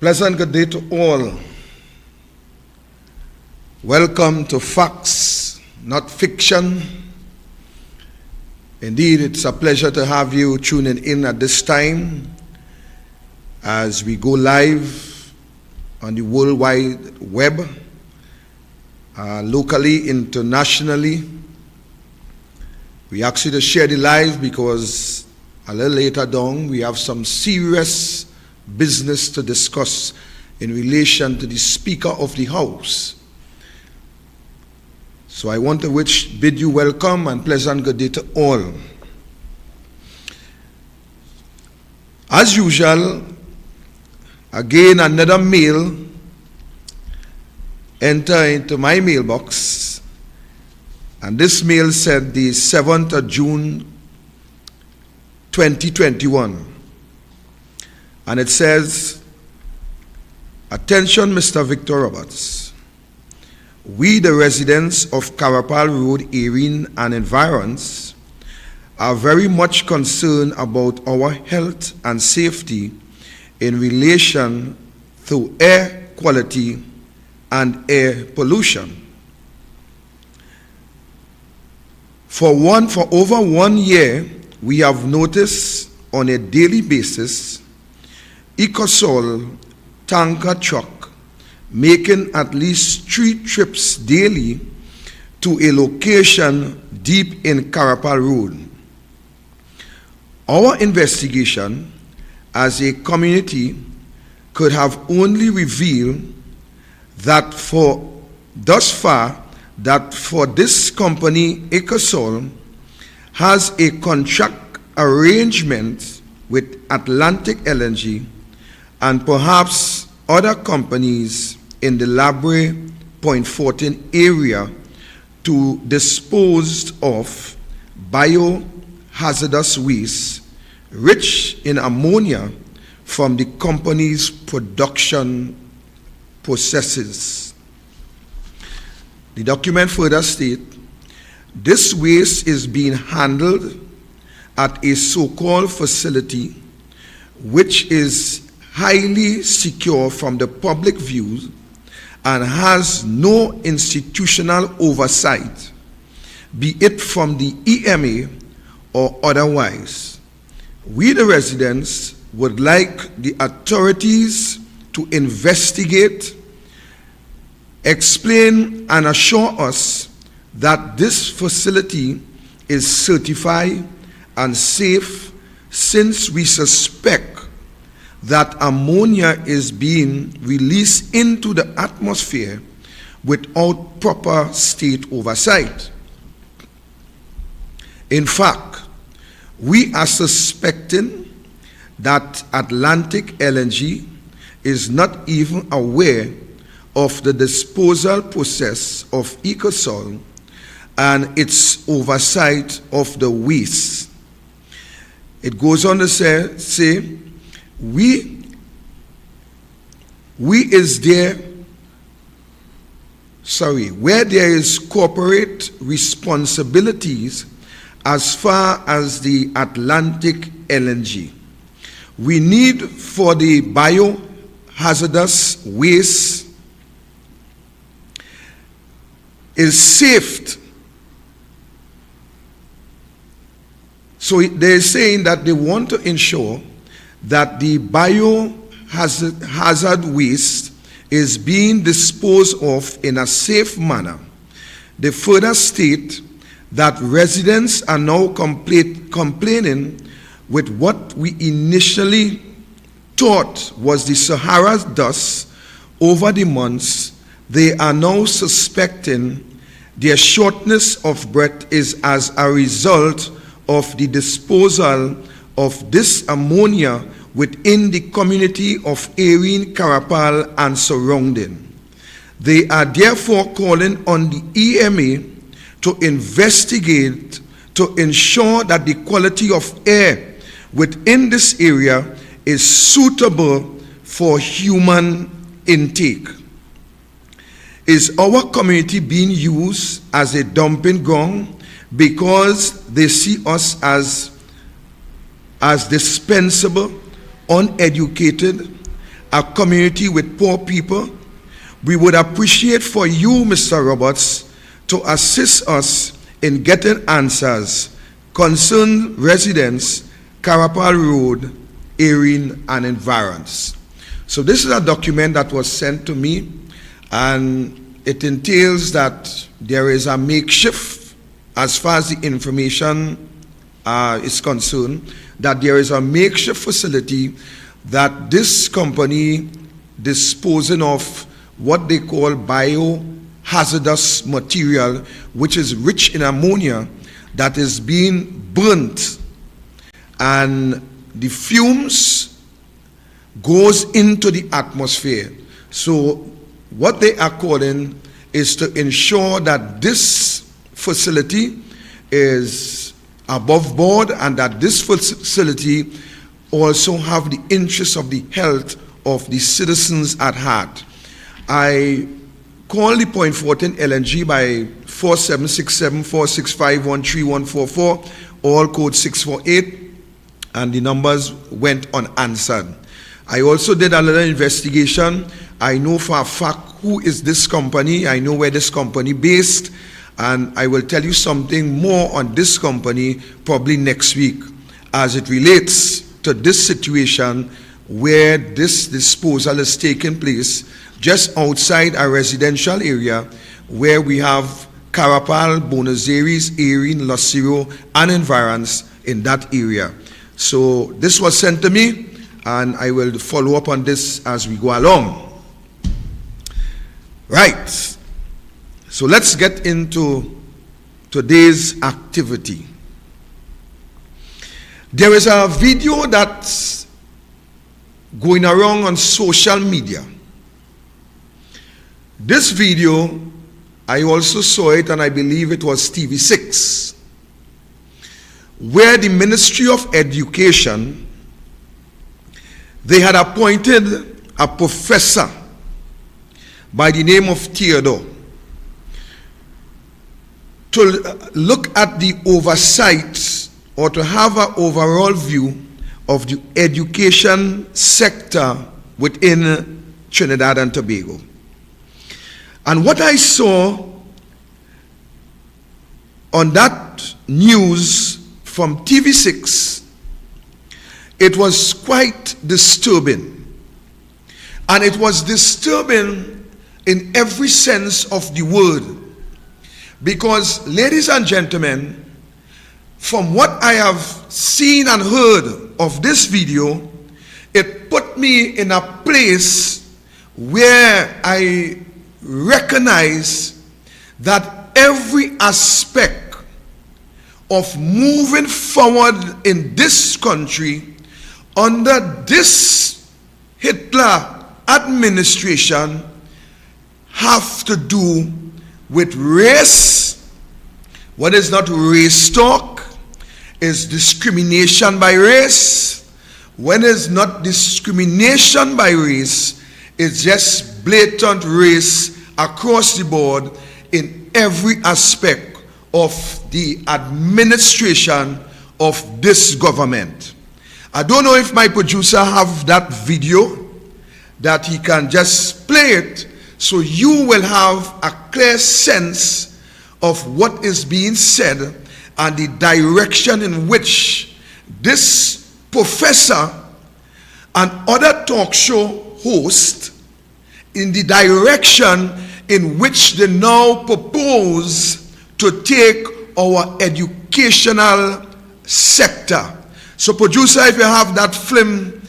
Pleasant good day to all. Welcome to Facts, Not Fiction. Indeed, it's a pleasure to have you tuning in at this time as we go live on the World Wide Web, locally, internationally. We ask you to share the live because a little later down we have some serious business to discuss in relation to the Speaker of the House. So I want to bid you welcome and pleasant good day to all. As usual, again another mail enter into my mailbox, and this mail said the 7th of June 2021. And it says, "Attention, Mr. Victor Roberts. We, the residents of Carapal Road, Erin, and environs, are very much concerned about our health and safety in relation to air quality and air pollution. For over 1 year, we have noticed on a daily basis Ecosol tanker truck making at least 3 trips daily to a location deep in Carapal Road. Our investigation as a community could have only revealed that for this company, Ecosol, has a contract arrangement with Atlantic LNG and perhaps other companies in the Brea Point 14 area to dispose of biohazardous waste rich in ammonia from the company's production processes." The document further states, "This waste is being handled at a so-called facility which is highly secure from the public view and has no institutional oversight, be it from the EMA or otherwise. We, the residents, would like the authorities to investigate, explain, and assure us that this facility is certified and safe, since we suspect that ammonia is being released into the atmosphere without proper state oversight. In fact, we are suspecting that Atlantic LNG is not even aware of the disposal process of Ecosol and its oversight of the waste." It goes on to say where there is corporate responsibilities as far as the Atlantic LNG. We need for the biohazardous waste is saved. So they're saying that they want to ensure that the biohazard waste is being disposed of in a safe manner. They further state that residents are now complaining with what we initially thought was the Sahara dust over the months. They are now suspecting their shortness of breath is as a result of the disposal of this ammonia within the community of Erin, Carapal, and surrounding. They are therefore calling on the EMA to investigate to ensure that the quality of air within this area is suitable for human intake. Is our community being used as a dumping ground because they see us as dispensable, uneducated, a community with poor people, we would appreciate for you, Mr. Roberts, to assist us in getting answers concerning residents, Carapal Road, Erin, and environs. So this is a document that was sent to me, and it entails that there is a makeshift, as far as the information is concerned, that there is a makeshift facility that this company disposing of what they call biohazardous material, which is rich in ammonia, that is being burnt, and the fumes goes into the atmosphere. So what they are calling is to ensure that this facility is above board, and that this facility also have the interests of the health of the citizens at heart. I call the Point Fortin LNG by 4767-465-13144, all code 648, and the numbers went unanswered. I also did a little investigation. I know for a fact who is this company. I know where this company based, and I will tell you something more on this company probably next week as it relates to this situation where this disposal is taking place just outside a residential area where we have Carapal, Buenos Aires, Erin, Lucero, and environs in that area. So this was sent to me, and I will follow up on this as we go along. Right. So let's get into today's activity. There is a video that's going around on social media. This video, I also saw it, and I believe it was TV6, where the Ministry of Education, they had appointed a professor by the name of Theodore to look at the oversight, or to have an overall view of the education sector within Trinidad and Tobago. And what I saw on that news from TV6, it was quite disturbing. And it was disturbing in every sense of the word. Because, ladies and gentlemen, from what I have seen and heard of this video, it put me in a place where I recognize that every aspect of moving forward in this country under this Hitler administration have to do with race. What is not race talk is discrimination by race. When it's not discrimination by race, it's just blatant race across the board in every aspect of the administration of this government. I don't know if my producer have that video that he can just play it, so you will have a clear sense of what is being said and the direction in which this professor and other talk show hosts, in the direction in which they now propose to take our educational sector. So producer, if you have that film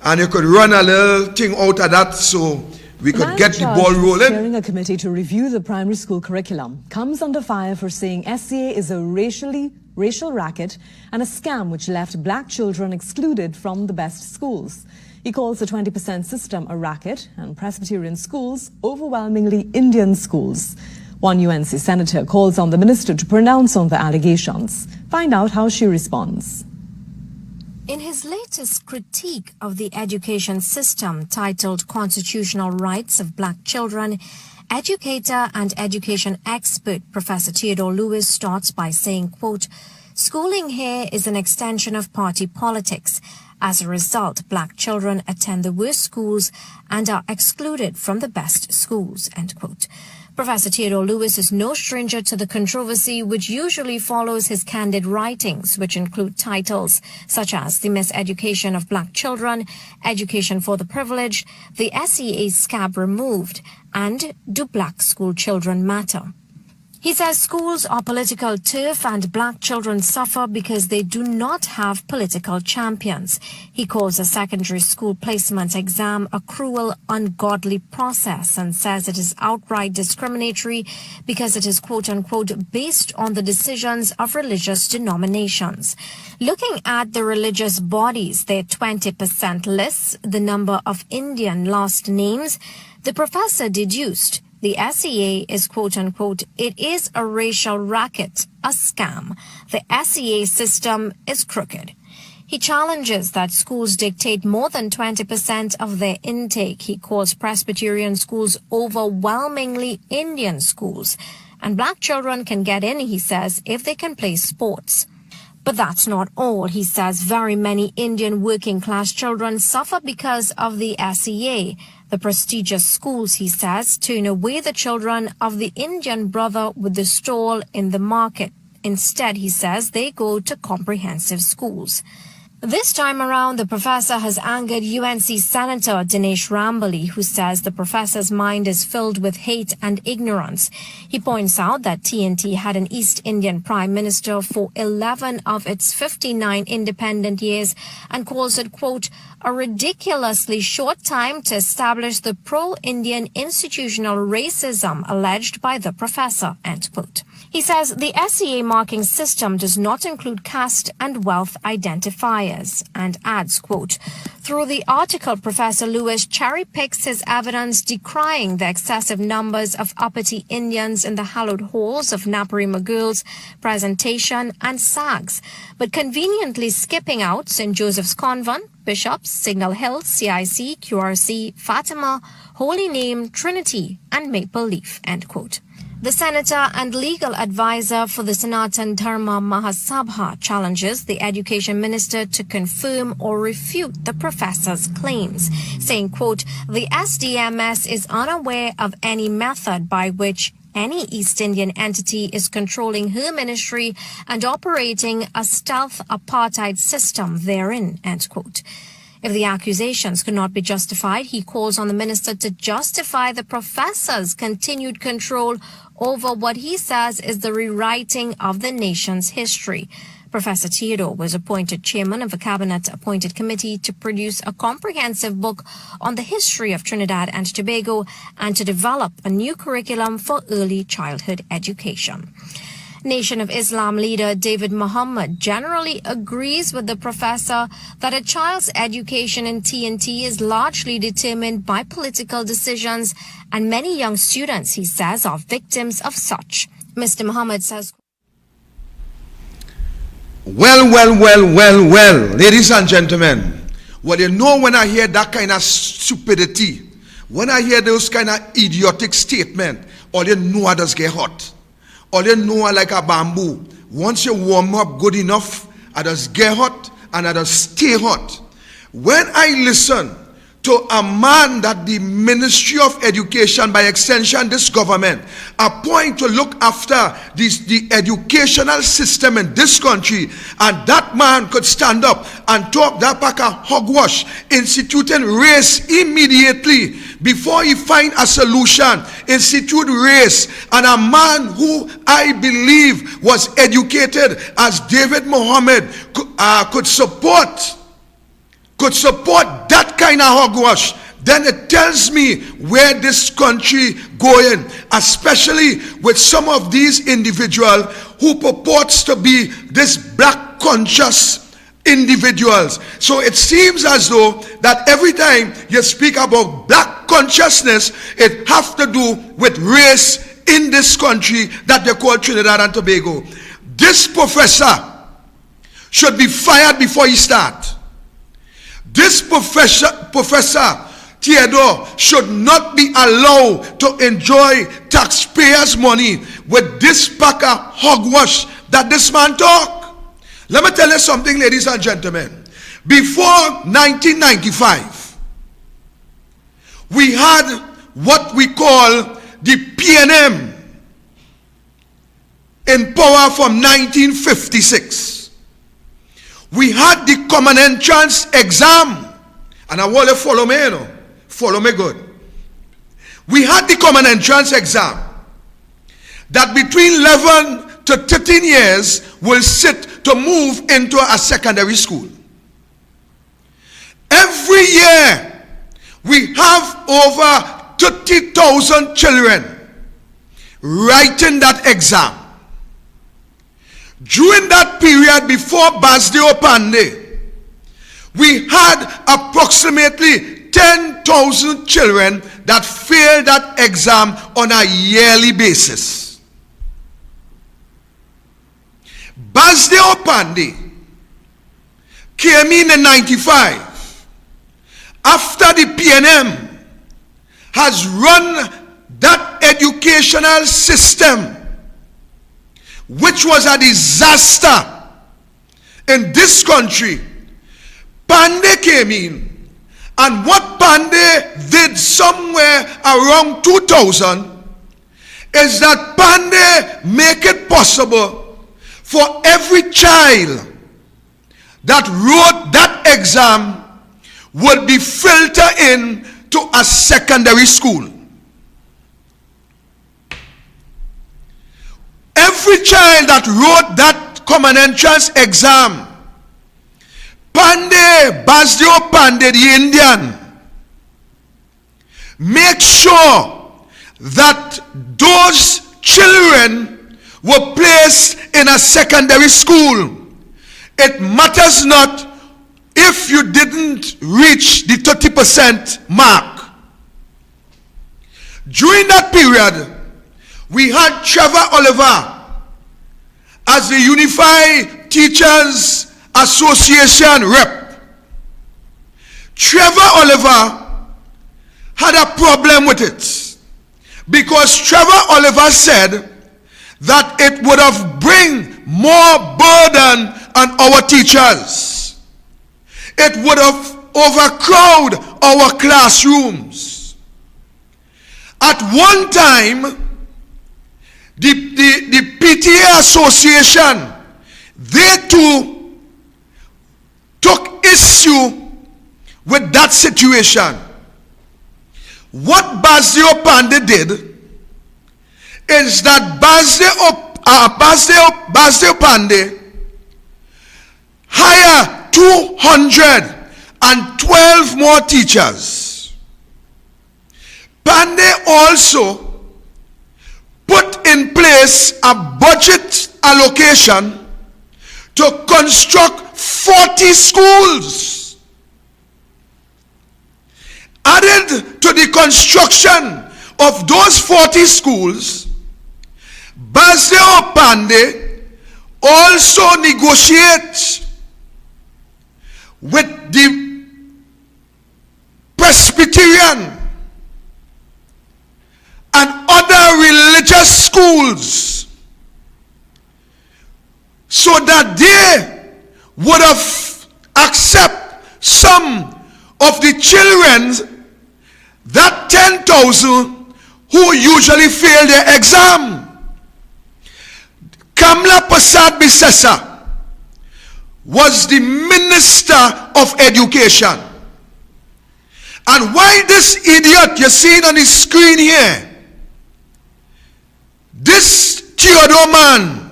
and you could run a little thing out of that so we could get the ball rolling. Chairing a committee to review the primary school curriculum comes under fire for saying SCA is a racial racket and a scam which left black children excluded from the best schools. He calls the 20% system a racket and Presbyterian schools overwhelmingly Indian schools. One UNC senator calls on the minister to pronounce on the allegations. Find out how she responds. In his latest critique of the education system, titled Constitutional Rights of Black Children, educator and education expert Professor Theodore Lewis starts by saying, quote, "Schooling here is an extension of party politics, As a result, black children attend the worst schools and are excluded from the best schools, end quote. Professor Theodore Lewis is no stranger to the controversy which usually follows his candid writings, which include titles such as The Miseducation of Black Children, Education for the Privileged, The SEA Scab Removed, and Do Black School Children Matter? He says schools are political turf and black children suffer because they do not have political champions. He calls a secondary school placement exam a cruel, ungodly process and says it is outright discriminatory because it is quote-unquote based on the decisions of religious denominations. Looking at the religious bodies, their 20% lists the number of Indian last names, the professor deduced the SEA is quote-unquote, it is a racial racket, a scam. The SEA system is crooked. He challenges that schools dictate more than 20% of their intake. He calls Presbyterian schools overwhelmingly Indian schools. And black children can get in, he says, if they can play sports. But that's not all. He says very many Indian working-class children suffer because of the SEA. The prestigious schools, he says, turn away the children of the Indian brother with the stall in the market. Instead, he says, they go to comprehensive schools. This time around, the professor has angered UNC Senator Dinesh Rambali, who says the professor's mind is filled with hate and ignorance. He points out that TNT had an East Indian prime minister for 11 of its 59 independent years and calls it, quote, a ridiculously short time to establish the pro-Indian institutional racism alleged by the professor, end quote. He says the SEA marking system does not include caste and wealth identifiers and adds, quote, through the article, Professor Lewis cherry-picks his evidence decrying the excessive numbers of uppity Indians in the hallowed halls of Naparima Girls' presentation and SAGs, but conveniently skipping out St. Joseph's Convent, Bishops, Signal Hill, CIC, QRC, Fatima, Holy Name, Trinity, and Maple Leaf, end quote. The senator and legal advisor for the Sanatan Dharma Mahasabha challenges the education minister to confirm or refute the professor's claims, saying, quote, the SDMS is unaware of any method by which any East Indian entity is controlling her ministry and operating a stealth apartheid system therein, end quote. If the accusations could not be justified, he calls on the minister to justify the professor's continued control over what he says is the rewriting of the nation's history. Professor Theodore was appointed chairman of a cabinet-appointed committee to produce a comprehensive book on the history of Trinidad and Tobago and to develop a new curriculum for early childhood education. Nation of Islam leader David Muhammad generally agrees with the professor that a child's education in TNT is largely determined by political decisions, and many young students, he says, are victims of such. Mr. Muhammad says, Well, ladies and gentlemen, well, you know when I hear that kind of stupidity, when I hear those kind of idiotic statement, all you know I just get hot. All you know like a bamboo. Once you warm up good enough, I just get hot and I just stay hot. When I listen to a man that the Ministry of Education, by extension this government, appoint to look after the educational system in this country, and that man could stand up and talk that pack of hogwash, instituting race immediately before he find a solution, institute race, and a man who I believe was educated as David Muhammad could support that kind of hogwash, then it tells me where this country going, especially with some of these individuals who purports to be this black conscious individuals. So it seems as though that every time you speak about black consciousness, it has to do with race in this country that they call Trinidad and Tobago. This professor should be fired before he starts. This Professor Theodore should not be allowed to enjoy taxpayers' money with this pack of hogwash that this man talk. Let me tell you something, ladies and gentlemen. Before 1995, we had what we call the PNM in power from 1956. We had the common entrance exam, and I want to follow me, follow me good. We had the common entrance exam that between 11 to 13 years will sit to move into a secondary school. Every year, we have over 30,000 children writing that exam. During that period before Basdeo Pandey, we had approximately 10,000 children that failed that exam on a yearly basis. Basdeo Pandey came in 95 after the PNM has run that educational system, which was a disaster in this country. Pandey came in, and what Pandey did somewhere around 2000 is that Pandey make it possible for every child that wrote that exam would be filtered in to a secondary school. Every child that wrote that common entrance exam, Basdeo Pandey, the Indian, make sure that those children were placed in a secondary school. It matters not if you didn't reach the 30% mark. During that period, we had Trevor Oliver as the Unified Teachers Association rep. Trevor Oliver had a problem with it because Trevor Oliver said that it would have bring more burden on our teachers. It would have overcrowded our classrooms. At one time, the PTA Association, they too took issue with that situation. What Basdeo Pandey did is that Basdeo Pandey hired 212 more teachers. Pandey also put in place a budget allocation to construct 40 schools. Added to the construction of those 40 schools, Basdeo Pandey also negotiates with the Presbyterian and other religious schools so that they would have accept some of the children, that 10,000 who usually fail their exam. Kamla Prasad Bisesa was the Minister of Education. And why this idiot you see on the screen here, this Theodore man,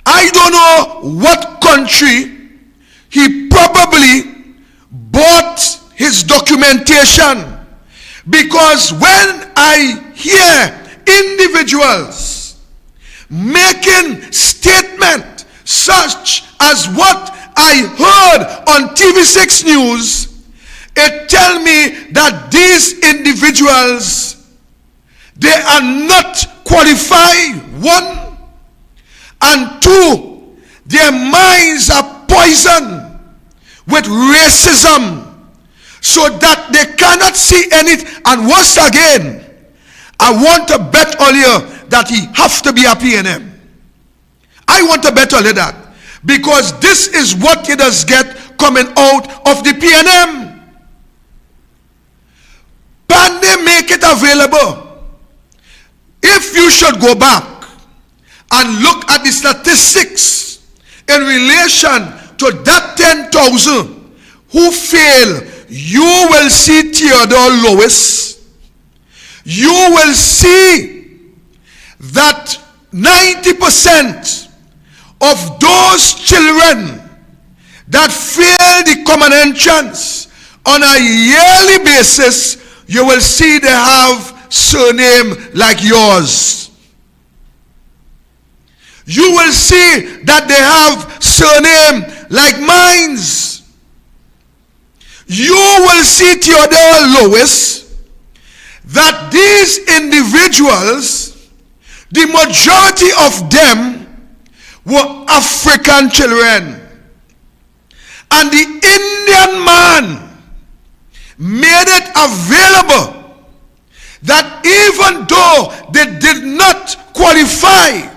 I don't know what country he probably bought his documentation, because when I hear individuals making statement such as what I heard on TV6 News, it tell me that these individuals, they are not qualified, one, and two, their minds are poisoned with racism so that they cannot see anything. And once again, I want to bet on you that he have to be a PNM. I want to bet on you that, because this is what he does get coming out of the PNM. Pande make it available. If you should go back and look at the statistics in relation to that 10,000 who fail, you will see Theodore Lewis. You will see that 90% of those children that fail the common entrance on a yearly basis, you will see they have surname like yours. You will see that they have surname like mine. You will see, Theodore Lewis, that these individuals, the majority of them were African children. And the Indian man made it available that even though they did not qualify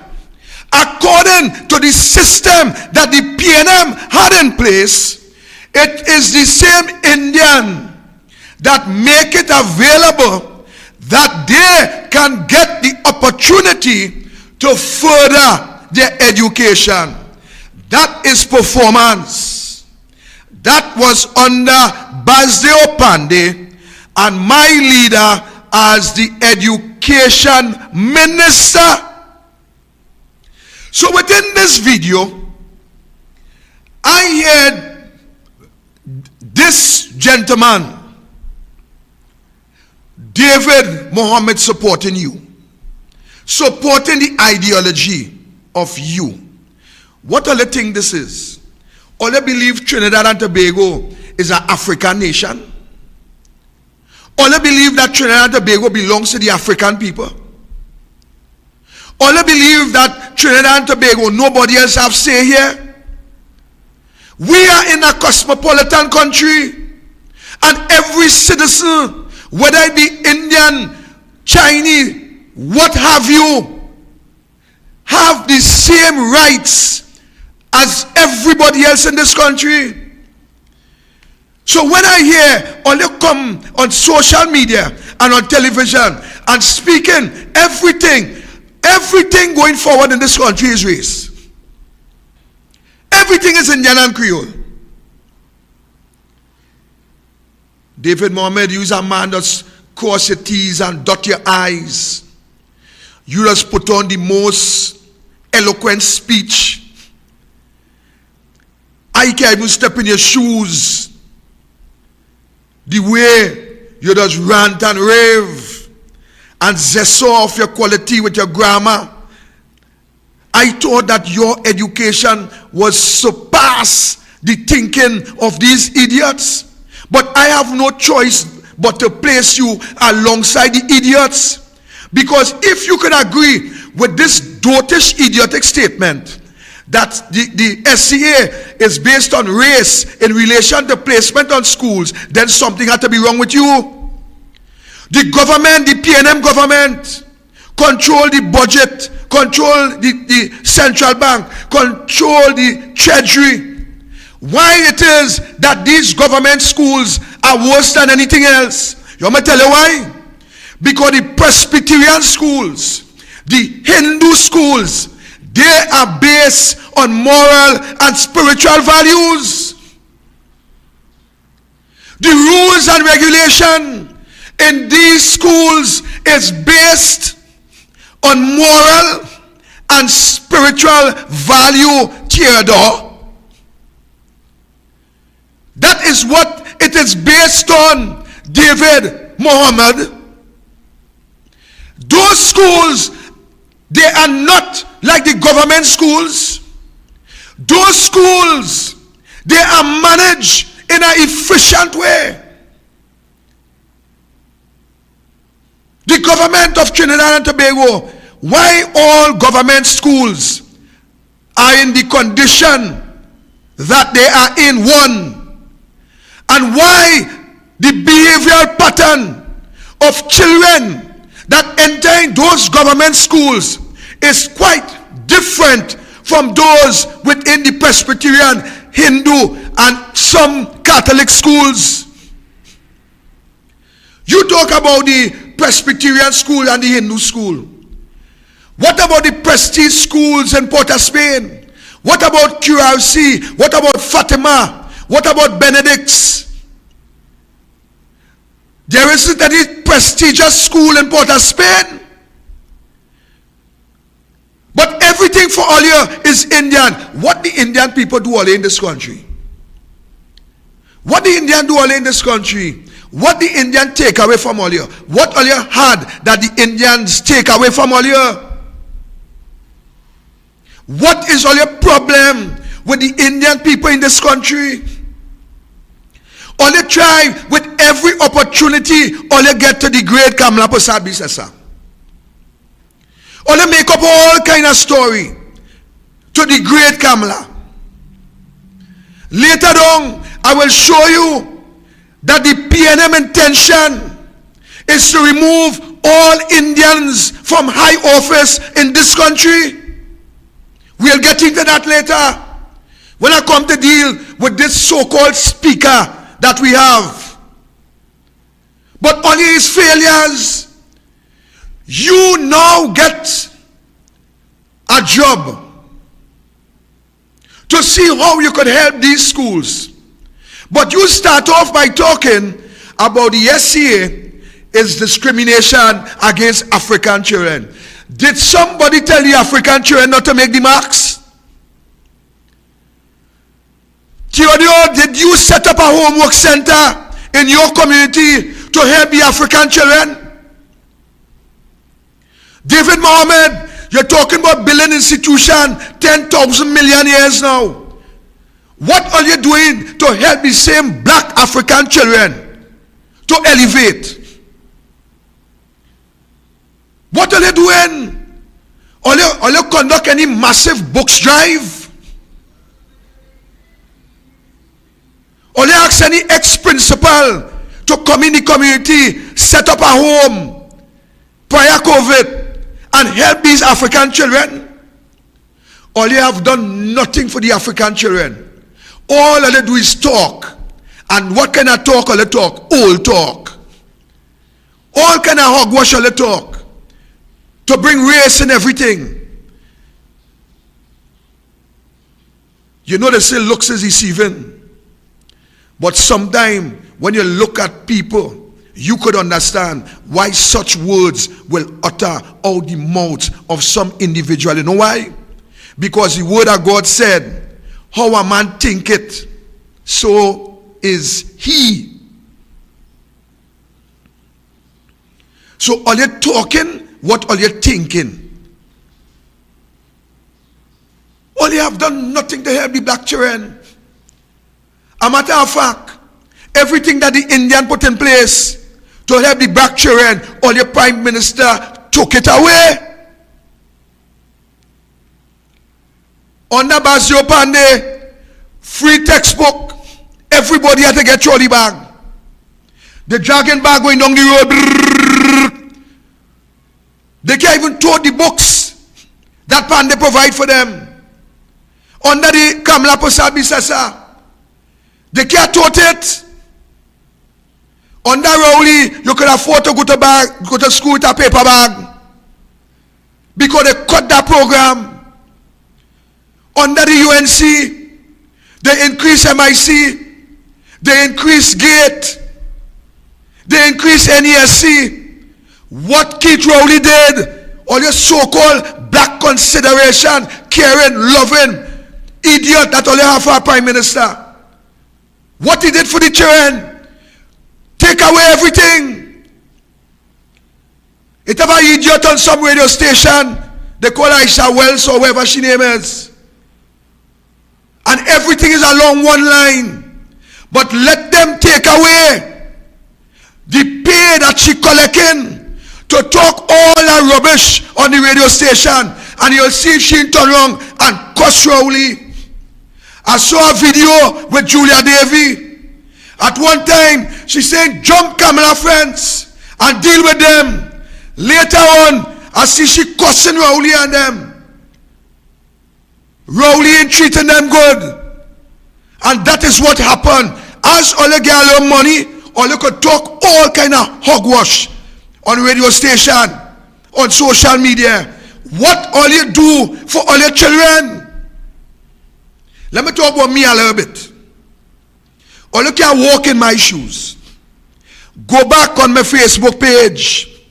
according to the system that the PNM had in place, it is the same Indian that make it available that they can get the opportunity to further their education. That is performance. That was under Basdeo Pandey and my leader as the education minister. So within this video, I heard this gentleman, David Mohammed, supporting you, supporting the ideology of you. What all they think this is? All they believe Trinidad and Tobago is an African nation? All they believe that Trinidad and Tobago belongs to the African people? All they believe that Trinidad and Tobago, nobody else have say here? We are in a cosmopolitan country, and every citizen, whether it be Indian, Chinese, what have you, have the same rights as everybody else in this country. So when I hear all you come on social media and on television and speaking everything going forward in this country is race. Everything is Indian and Creole. David Mohammed, you a man that's cross your T's and dot your I's. You just put on the most eloquent speech. I can't even step in your shoes. The way you just rant and rave and zest off your quality with your grammar. I thought that your education was surpass the thinking of these idiots. But I have no choice but to place you alongside the idiots. Because if you can agree with this dotish idiotic statement that the SCA is based on race in relation to placement on schools, then something had to be wrong with you. The government, the PNM government, control the budget, control the central bank, control the treasury. Why it is that these government schools are worse than anything else? You want me to tell you why? Because the Presbyterian schools, the Hindu schools, they are based on moral and spiritual values. The rules and regulation in these schools is based on moral and spiritual value, Theodore. That is what it is based on, David Mohammed. Those schools, they are not like the government schools. Those schools, they are managed in an efficient way. The government of Trinidad and Tobago, why all government schools are in the condition that they are in, one, and why the behavioral pattern of children that enter in those government schools is quite different from those within the Presbyterian, Hindu and some Catholic schools. You talk about the Presbyterian school and the Hindu school. What about the prestige schools in Port of Spain? What about QRC? What about Fatima? What about Benedict's? There isn't any prestigious school in Port of Spain. But everything for all here is Indian. What the Indian people do all in this country? What the Indian do all in this country? What the Indian take away from all here? What all here had that the Indians take away from all here? What is all your problem with the Indian people in this country? All you try with every opportunity, all you get to degrade Kamala Prasad Bisesa. All you make up all kind of story to degrade Kamala. Later on, I will show you that the PNM intention is to remove all Indians from high office in this country. We'll get into that later when I come to deal with this so-called speaker that we have. But on his failures, you now get a job to see how you could help these schools. But you start off by talking about the SCA is discrimination against African children. Did somebody tell the African children not to make the marks? Theodore, did you set up a homework center in your community to help the African children? David Mohammed, you're talking about building institution 10,000 million years now. What are you doing to help the same black African children to elevate? What are you doing? Are you conduct any massive books drive? Or you ask any ex-principal to come in the community, set up a home prior COVID and help these African children? All you have done nothing for the African children. All they do is talk. And what kind of talk all they talk? Old talk. All kind of hogwash all they talk. To bring race and everything. You know they say looks is deceiving. But sometimes when you look at people, you could understand why such words will utter out the mouth of some individual. You know why? Because the word of God said, how a man thinketh, so is he. So all you talking, what are you thinking? All you have done nothing to help the black children. A matter of fact, everything that the Indian put in place to help the black children, all your prime minister took it away. Under Basio Pandey, free textbook, everybody had to get trolley bag. The dragon bag going down the road, brrr. They can't even tote the books that Pandey provide for them. Under the Kamala Prasad Bisesa, they can't tote it. Under Rowley, you could afford to go to school with a paper bag. Because they cut that program. Under the UNC, they increase MIC, they increase GATE, they increase NESC. What Keith Rowley did, all your so-called black consideration, caring, loving, idiot that all you have for a prime minister. What he did for the children, take away everything. It have an idiot on some radio station, they call Aisha Wells or whoever she name is. And everything is along one line. But let them take away the pay that she collecting to talk all that rubbish on the radio station. And you'll see if she turn around and cuss Rowley. I saw a video with Julia Davy. At one time, she saying, jump Kamala friends and deal with them. Later on, I see she cussing Rowley and them. Rowley ain't treating them good. And that is what happened. As all you get a little money, all you could talk all kind of hogwash on radio station, on social media. What all you do for all your children? Let me talk about me a little bit. All you can walk in my shoes. Go back on my Facebook page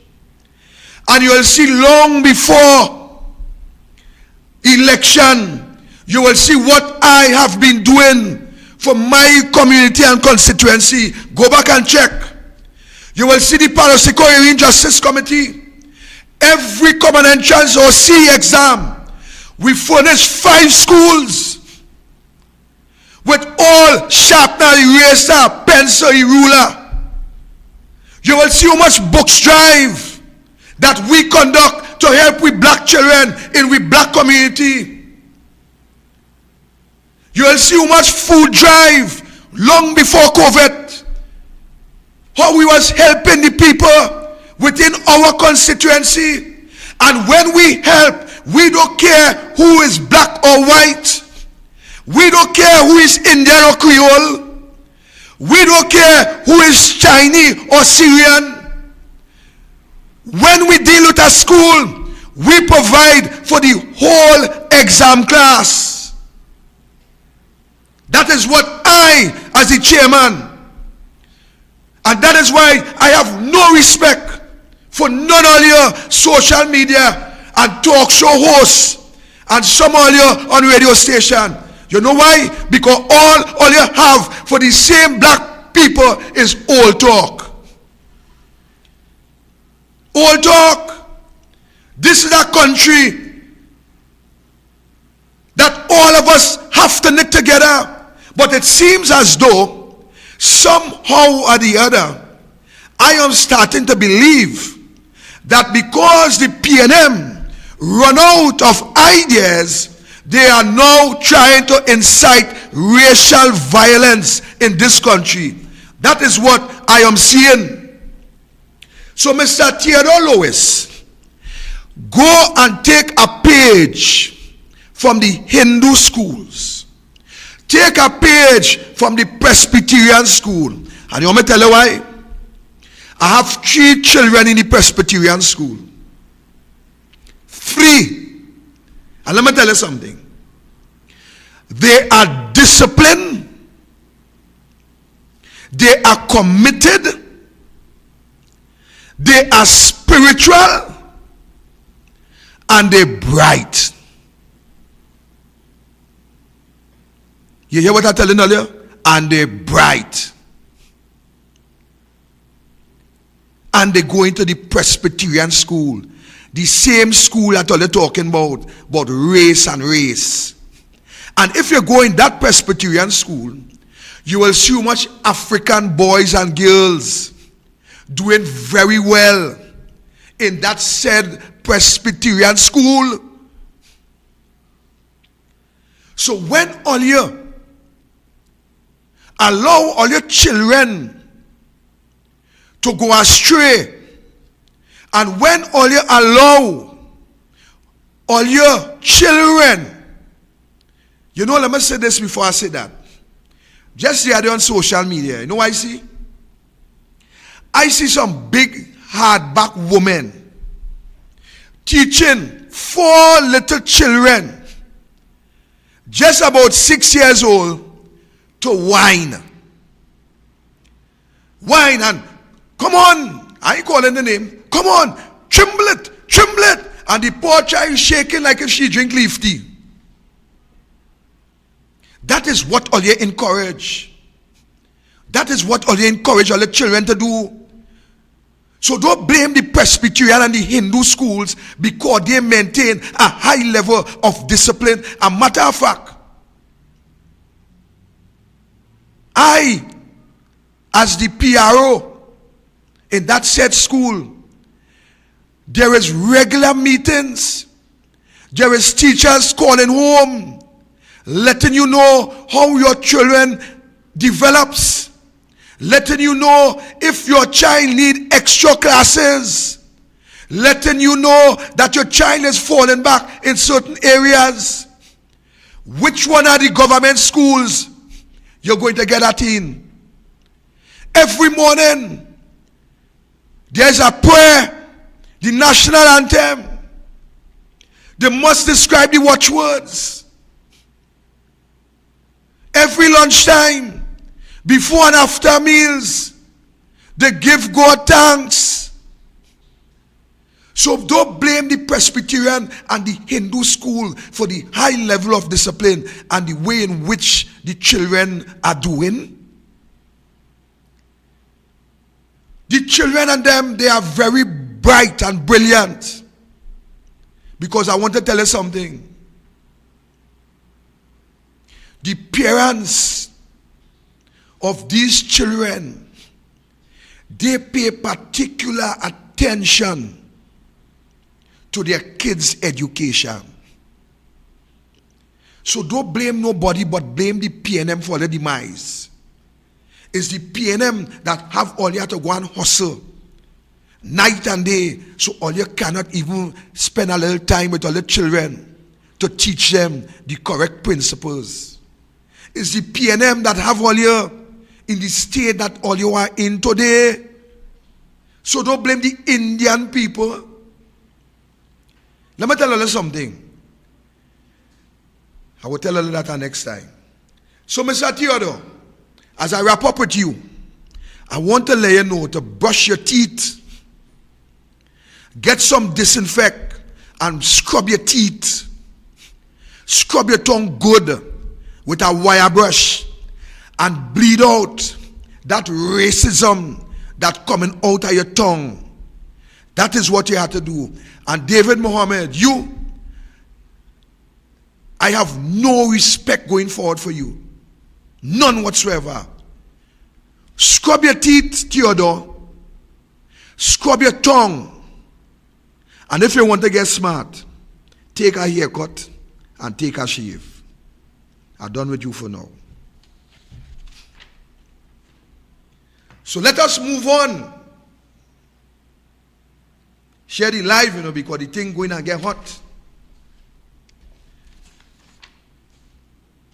and you'll see long before election, you will see what I have been doing for my community and constituency. Go back and check. You will see the Parliamentary Hearing Justice Committee. Every common entrance or C exam, we furnish 5 schools with all sharpener, eraser, pencil, ruler. You will see how much books drive that we conduct to help with black children in the black community. You will see how much food drive long before COVID. How we was helping the people within our constituency. And when we help, we don't care who is black or white. We don't care who is Indian or Creole. We don't care who is Chinese or Syrian. When we deal with a school, we provide for the whole exam class. That is what I, as the chairman, and that is why I have no respect for none of your social media and talk show hosts and some of you on radio station. You know why? Because all you have for the same black people is old talk. Old talk. This is a country that all of us have to knit together. But it seems as though somehow or the other, I am starting to believe that because the PNM run out of ideas, they are now trying to incite racial violence in this country. That is what I am seeing. So Mr. Theodore Lewis, go and take a page from the Hindu schools. Take a page from the Presbyterian school. And you want me to tell you why? I have 3 children in the Presbyterian school. 3. And let me tell you something. They are disciplined. They are committed. They are spiritual. And they're bright. You hear what I'm telling you? And they're bright. And they go into the Presbyterian school. The same school that all you're talking about race and race. And if you go in that Presbyterian school, you will see how much African boys and girls doing very well in that said Presbyterian school. So when all you allow all your children to go astray, and when all you allow all your children, you know, let me say this before I say that. Just the other on social media, you know what I see? I see some big hardback women teaching 4 little children, just about 6 years old, to whine. Whine and, come on, I ain't calling the name. Come on, tremble it. And the poor child is shaking like if she drink leaf tea. That is what all you encourage. That is what all you encourage all the children to do. So don't blame the Presbyterian and the Hindu schools because they maintain a high level of discipline. A matter of fact, I, as the PRO in that said school, there is regular meetings. There is teachers calling home, letting you know how your children develops, letting you know if your child need extra classes, letting you know that your child is falling back in certain areas. Which one are the government schools you're going to get that in. Every morning, there's a prayer, the national anthem. They must describe the watchwords. Every lunchtime, before and after meals, they give God thanks. So don't blame the Presbyterian and the Hindu school for the high level of discipline and the way in which the children are doing. The children and them, they are very bright and brilliant. Because I want to tell you something. The parents of these children, they pay particular attention to their kids' education. So don't blame nobody but blame the PNM for their demise. It's the PNM that have all you have to go and hustle night and day, so all you cannot even spend a little time with all the children to teach them the correct principles. It's the PNM that have all you in the state that all you are in today. So don't blame the Indian people. Let me tell you something. I will tell you that next time. So Mr. Theodore, as I wrap up with you, I want to let you know to brush your teeth. Get some disinfect and scrub your teeth. Scrub your tongue good with a wire brush and bleed out that racism that coming out of your tongue. That is what you have to do. And David Mohammed, I have no respect going forward for you. None whatsoever. Scrub your teeth, Theodore. Scrub your tongue. And if you want to get smart, take a haircut and take a shave. I'm done with you for now. So let us move on. Share the live, because the thing going to get hot.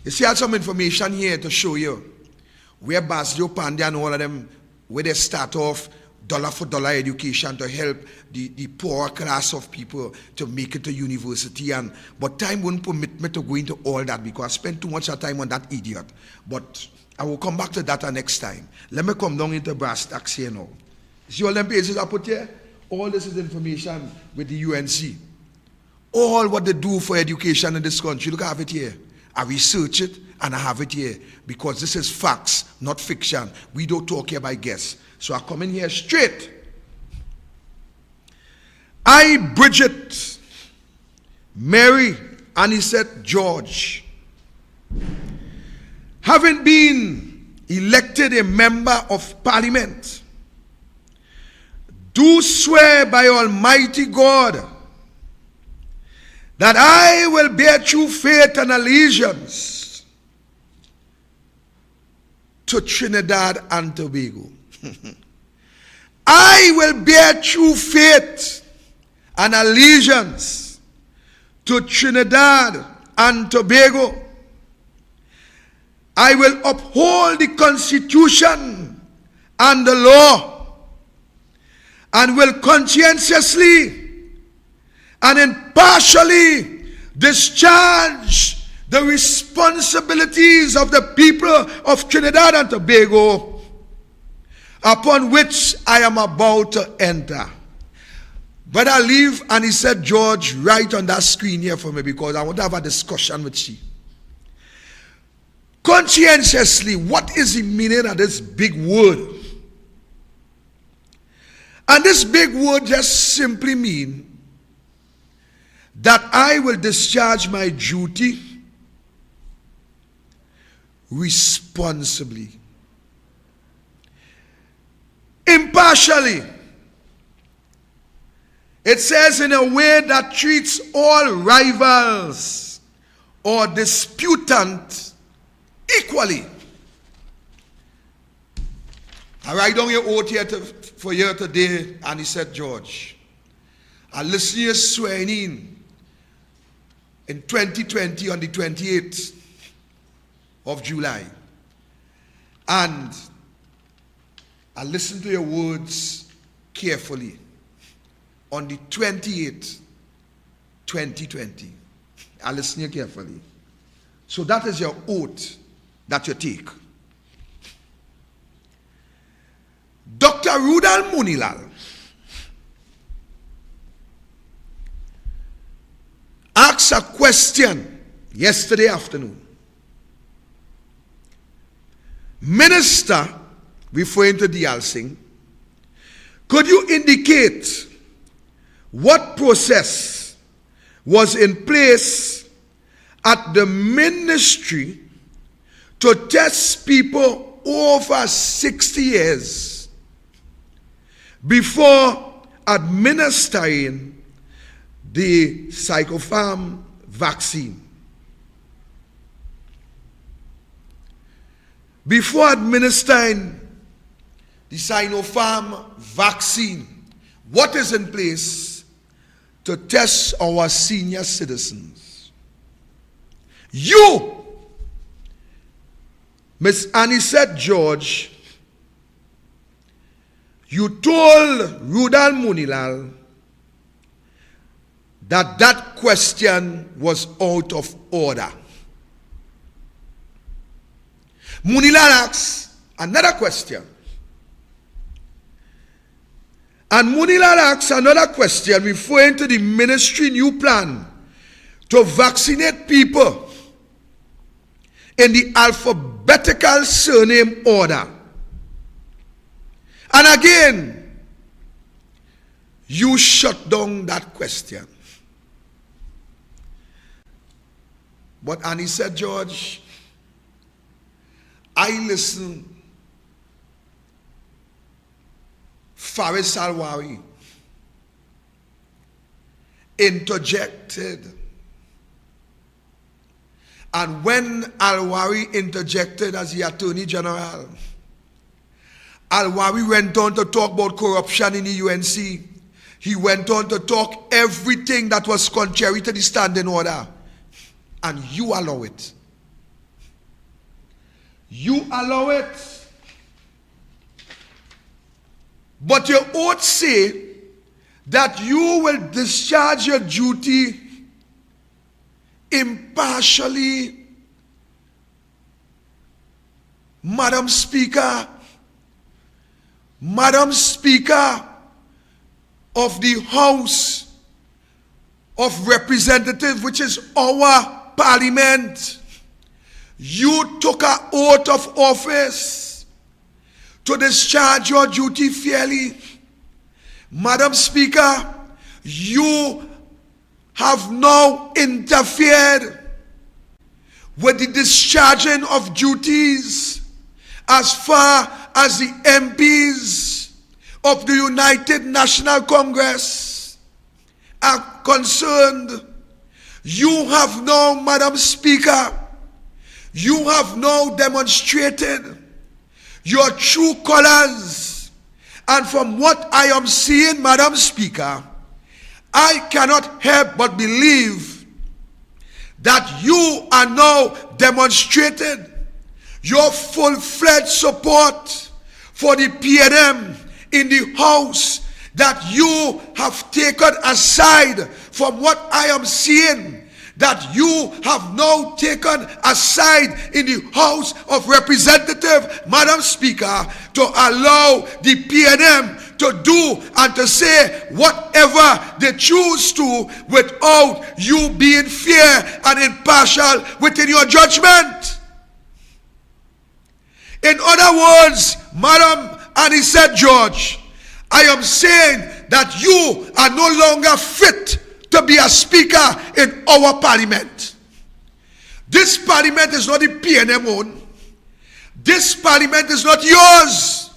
You see, I have some information here to show you where Basdio Pandya and all of them, where they start off dollar for dollar education to help the poorer class of people to make it to university. But time won't permit me to go into all that because I spent too much time on that idiot. But I will come back to that next time. Let me come down into brass tacks here now. See all them pages I put here? All this is information with the UNC. All what they do for education in this country, look, I have it here. I research it and I have it here because this is facts, not fiction. We don't talk here by guess. So I come in here straight. I, Bridget, Mary, Anisette, George, having been elected a member of Parliament, do swear by Almighty God that I will bear true faith and allegiance to Trinidad and Tobago. I will bear true faith and allegiance to Trinidad and Tobago. I will uphold the Constitution and the law and will conscientiously and impartially discharge the responsibilities of the people of Trinidad and Tobago upon which I am about to enter. But I leave, and he said, George, write on that screen here for me because I want to have a discussion with you. Conscientiously, what is the meaning of this big word? And this big word just simply means that I will discharge my duty responsibly, impartially. It says in a way that treats all rivals or disputants equally. I write down your oath here for you today, and he said, George, I listen to you swearing in 2020 on the 28th of July. And I listened to your words carefully on the 28th, 2020. I listened to you carefully. So that is your oath that you take. Dr. Rudal Munilal asked a question yesterday afternoon. Minister, referring to Diyal Singh, could you indicate what process was in place at the ministry to test people over 60 years before administering the Sinopharm vaccine? Before administering the Sinopharm vaccine, what is in place to test our senior citizens? You, Miss Anisette George, you told Rudal Munilal that that question was out of order. Munilal asks another question. And Munilal asks another question referring to the ministry new plan to vaccinate people in the alphabetical surname order. And again, you shut down that question. But Anisette George, I listen. Faris Alwari interjected. And when Alwari interjected as the Attorney General, Alwari went on to talk about corruption in the UNC. He went on to talk everything that was contrary to the standing order. And you allow it. You allow it. But your oath say that you will discharge your duty impartially. Madam Speaker of the House of Representatives, which is our Parliament, you took an oath of office to discharge your duty fairly. Madam Speaker, you have now interfered with the discharging of duties as far as the MPs of the United National Congress are concerned. You have now, Madam Speaker, you have now demonstrated your true colors. And from what I am seeing, Madam Speaker, I cannot help but believe that you are now demonstrating your full-fledged support for the PNM in the House, that you have taken aside from what I am seeing, that you have now taken aside in the House of Representatives, Madam Speaker, to allow the PNM to do and to say whatever they choose to without you being fair and impartial within your judgment. In other words, Madam Anisette George, I am saying that you are no longer fit to be a speaker in our Parliament. This Parliament is not the PNM own. This Parliament is not yours.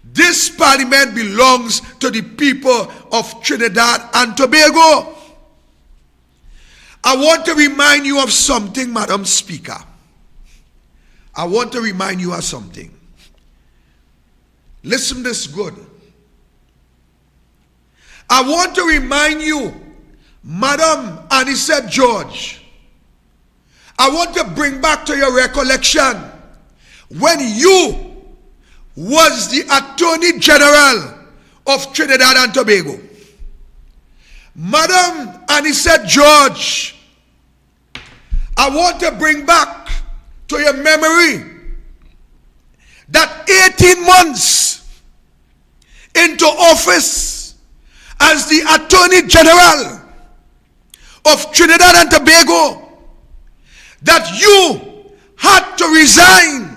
This Parliament belongs to the people of Trinidad and Tobago. I want to remind you of something, Madam Speaker. I want to remind you of something. Listen this good. I want to remind you, Madam Anisette George, I want to bring back to your recollection when you was the Attorney General of Trinidad and Tobago. Madam Anisette George, I want to bring back to your memory that 18 months into office as the Attorney General of Trinidad and Tobago, that you had to resign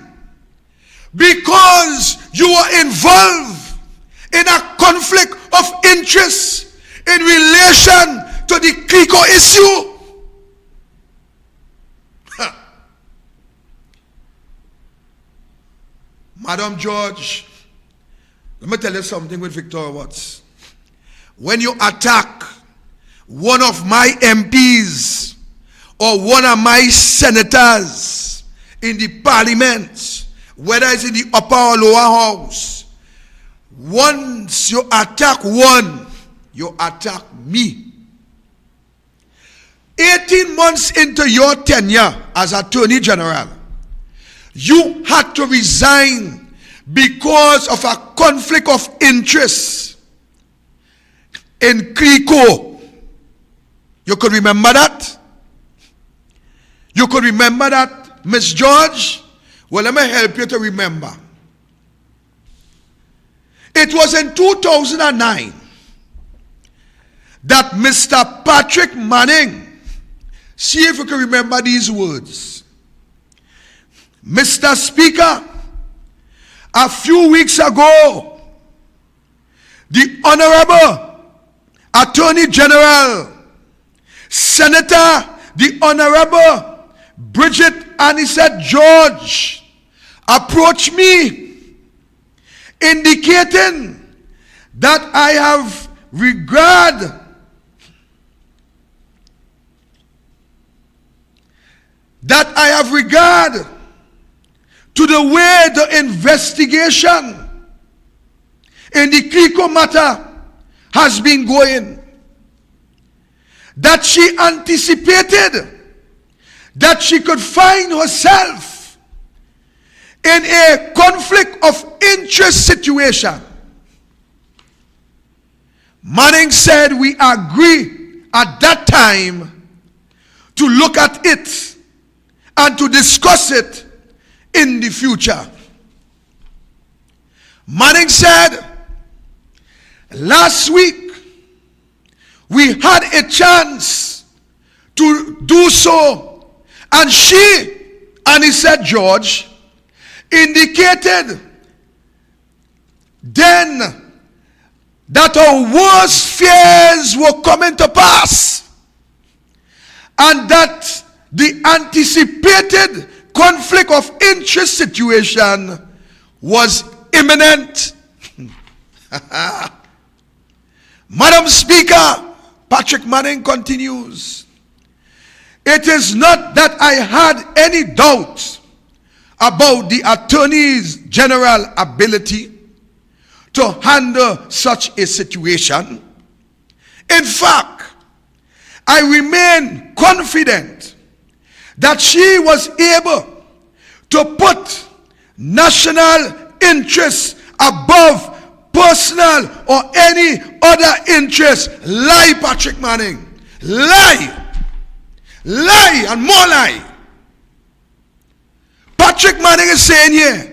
because you were involved in a conflict of interest in relation to the Clico issue. Madam George, let me tell you something with Victoria Watts. When you attack one of my MPs or one of my senators in the parliament, whether it's in the upper or lower house, once you attack one, you attack me. 18 months into your tenure as Attorney General, you had to resign because of a conflict of interest in Clico. You could remember that? You could remember that, Miss George? Well, let me help you to remember. It was in 2009 that Mr. Patrick Manning, see if you can remember these words. Mr. Speaker, a few weeks ago, the Honorable Attorney General, Senator, the Honorable Bridget Anisette George, approached me indicating that I have regard to the way the investigation in the Clico matter has been going, that she anticipated that she could find herself in a conflict of interest situation. Manning said we agree at that time to look at it and to discuss it in the future. Manning said last week we had a chance to do so, and she, Anisette George, indicated then that our worst fears were coming to pass and that the anticipated conflict of interest situation was imminent. Madam Speaker, Patrick Manning continues, it is not that I had any doubt about the Attorney General's ability to handle such a situation. In fact, I remain confident that she was able to put national interests above personal or any other interest. Lie, Patrick Manning. Lie. Lie and more lie. Patrick Manning is saying here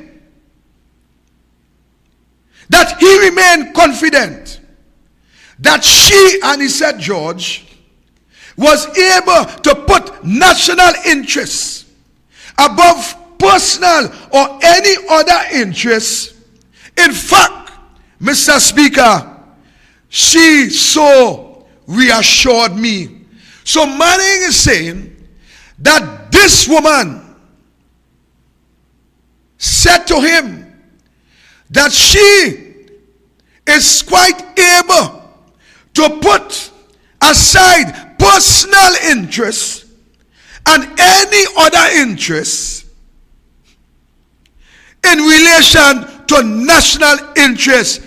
that he remained confident that she, Anisette George, was able to put national interests above personal or any other interests. In fact, Mr. Speaker, she so reassured me. So Manning is saying that this woman said to him that she is quite able to put aside personal interests and any other interests in relation to national interests.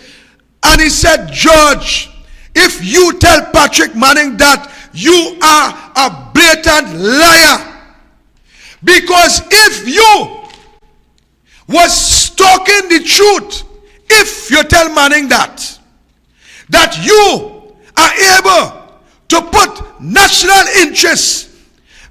And he said, George, if you tell Patrick Manning that, you are a blatant liar. Because if you was talking the truth if you tell Manning that you are able to put national interests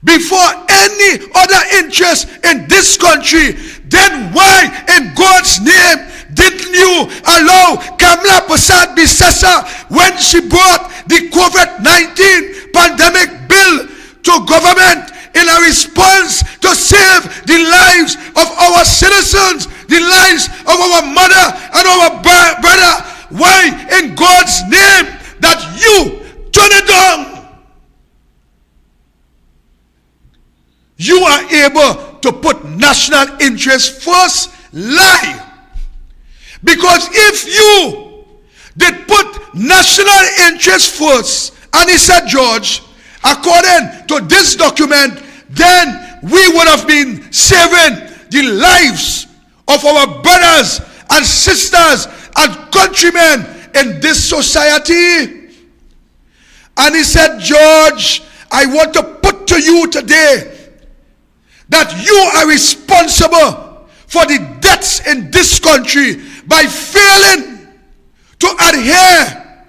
before any other interest in this country, then why in God's name didn't you allow Kamla Prasad Bisesa, when she brought the COVID-19 pandemic bill to government in a response to save the lives of our citizens, the lives of our mother and our brother, why in God's name that you turn it down? You are able to put national interest first? Lie. Because if you did put national interest first, and he said, George, according to this document, then we would have been saving the lives of our brothers and sisters and countrymen in this society. And he said, George, I want to put to you today that you are responsible for the deaths in this country by failing to adhere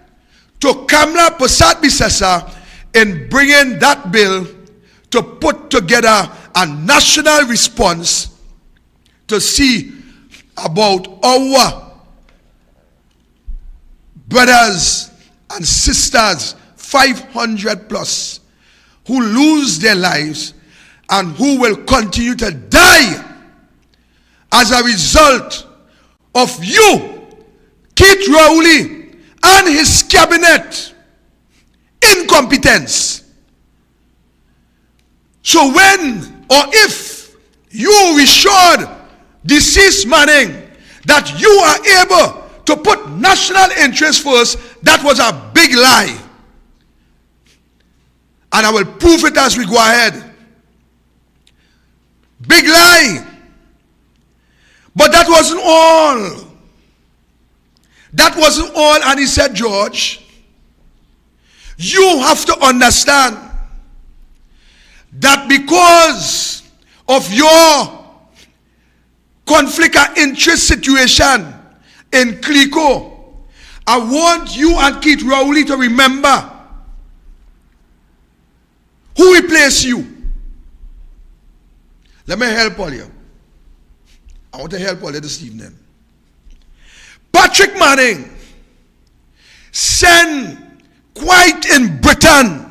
to Kamla Prasad Bisesa in bringing that bill to put together a national response to see about our brothers and sisters, 500 plus, who lose their lives and who will continue to die as a result of you, Keith Rowley, and his cabinet incompetence. So when or if you reassured deceased Manning that you are able to put national interest first, that was a big lie. And I will prove it as we go ahead. Big lie. But that wasn't all. That wasn't all. And he said, George, you have to understand that because of your conflict of interest situation in Clico, I want you and Keith Rowley to remember who replaced you. Let me help all you. I want to help all you this evening. Patrick Manning sent quite in Britain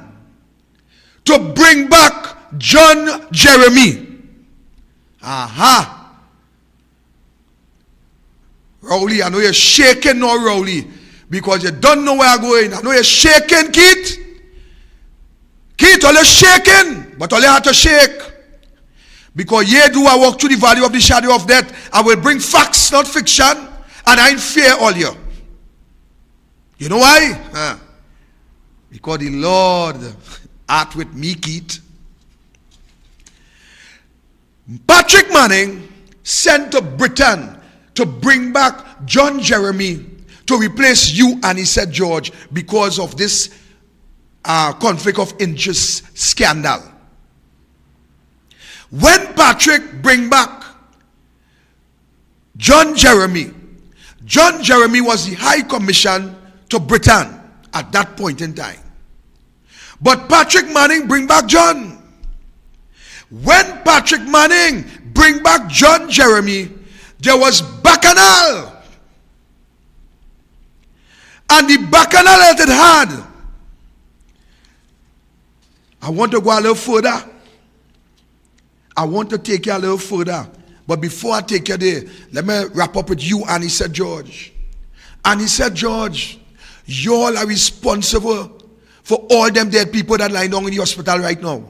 to bring back John Jeremy. Aha. Rowley, I know you're shaking now, Rowley, because you don't know where I'm going. I know you're shaking, Keith. Keith, all you're shaking, but all you have to shake. Because ye do I walk through the valley of the shadow of death, I will bring facts, not fiction, and I fear all you. You know why? Because the Lord art with me, Keith. Patrick Manning sent to Britain to bring back John Jeremy to replace you, and he said, George, because of this conflict of interest scandal. When Patrick bring back John Jeremy was the High Commission to Britain at that point in time. But Patrick Manning bring back John. When Patrick Manning bring back John Jeremy, there was bacchanal. And the bacchanal that it had, I want to go a little further. I want to take you a little further. But before I take you there, let me wrap up with you, and he said, George. And he said, George, you all are responsible for all them dead people that lie down in the hospital right now.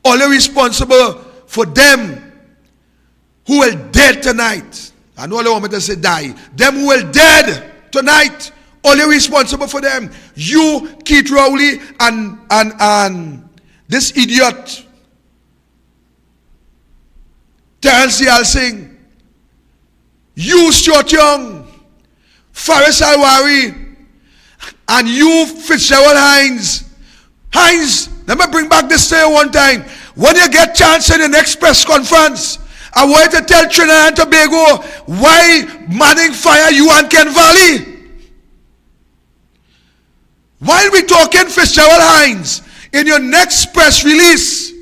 All are responsible for them who will dead tonight. I know all want me to say die. Them who will dead tonight, all are responsible for them. You, Keith Rowley, and this idiot, Terence Singh, you, Stuart Young, Faris Alwari, and you, Fitzgerald Hines. Hines, let me bring back this to you one time. When you get chance in the next press conference, I want to tell Trinidad and Tobago why Manning fire you and Ken Valley. While we talking Fitzgerald Hines, in your next press release,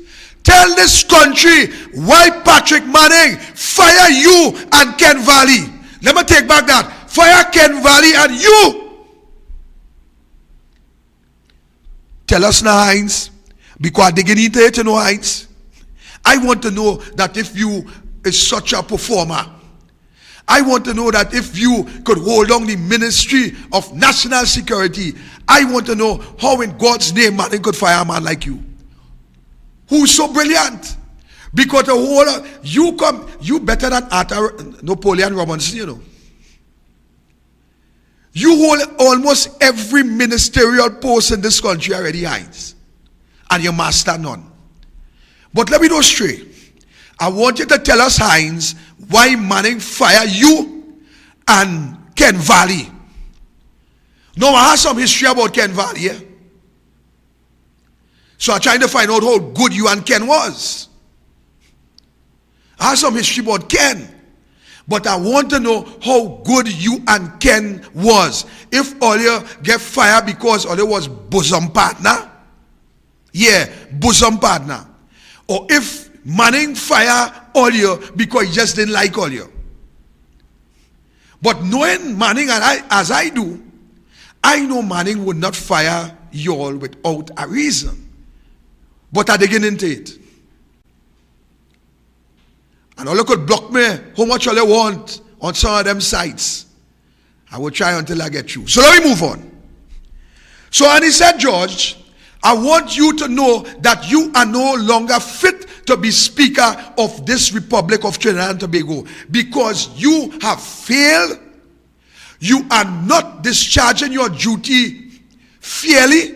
tell this country why Patrick Manning fire you and Ken Valley. Let me take back that. Fire Ken Valley and you. Tell us now, Hines, because they need to know, Hines. I want to know that if you is such a performer, I want to know that if you could hold on the Ministry of National Security, I want to know how in God's name Manning could fire a man like you, who's so brilliant. Because the whole you better than Arthur Napoleon Robinson, you know. You hold almost every ministerial post in this country already, Hines, and you master none. But let me go straight. I want you to tell us, Hines, why Manning fire you and Ken Valley. Now, I have some history about Ken Valley, yeah? So I'm trying to find out how good you and Ken was. I have some history about Ken. But I want to know how good you and Ken was. If Olia get fired because Olia was bosom partner, yeah, bosom partner. Or if Manning fire Olia because he just didn't like Olia. But knowing Manning as I do, I know Manning would not fire you all without a reason. But I dig into it. And all you could block me how much all you want on some of them sites. I will try until I get you. So let me move on. So and he said, George, I want you to know that you are no longer fit to be Speaker of this Republic of Trinidad and Tobago because you have failed. You are not discharging your duty fairly.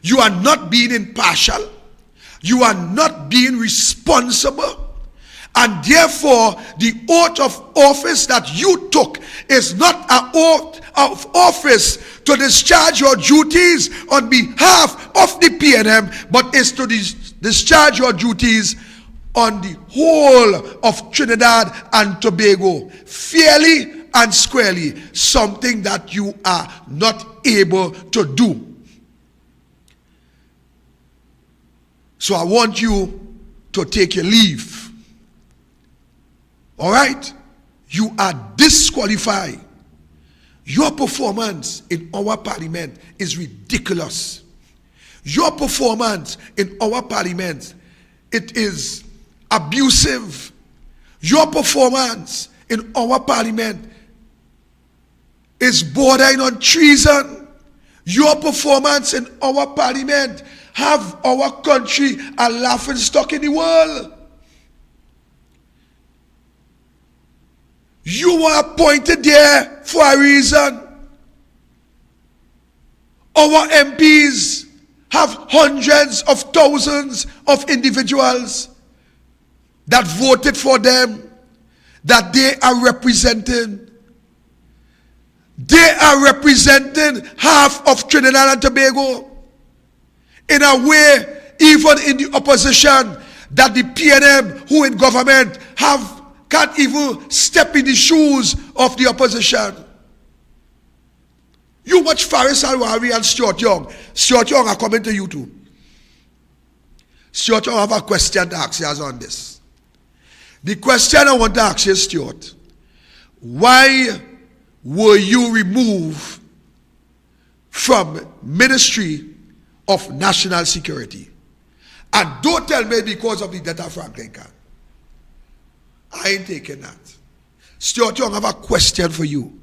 You are not being impartial. You are not being responsible. And therefore, the oath of office that you took is not an oath of office to discharge your duties on behalf of the PNM, but is to discharge your duties on the whole of Trinidad and Tobago, fairly and squarely, something that you are not able to do. So I want you to take your leave. All right? You are disqualified. Your performance in our parliament is ridiculous. Your performance in our parliament, it is abusive. Your performance in our parliament is bordering on treason. Your performance in our parliament have our country a laughing stock in the world. You were appointed there for a reason. Our MPs have hundreds of thousands of individuals that voted for them, that they are representing. They are representing half of Trinidad and Tobago. In a way, even in the opposition, that the PNM, who in government, can't even step in the shoes of the opposition. You watch Faris Alwari and Stuart Young. Stuart Young are coming to you too. Stuart Young, I have a question to ask you on this. The question I want to ask you, Stuart, why were you removed from Ministry of National Security? And don't tell me because of the data Franklin card. I ain't taking that. Stuart Young, I have a question for you.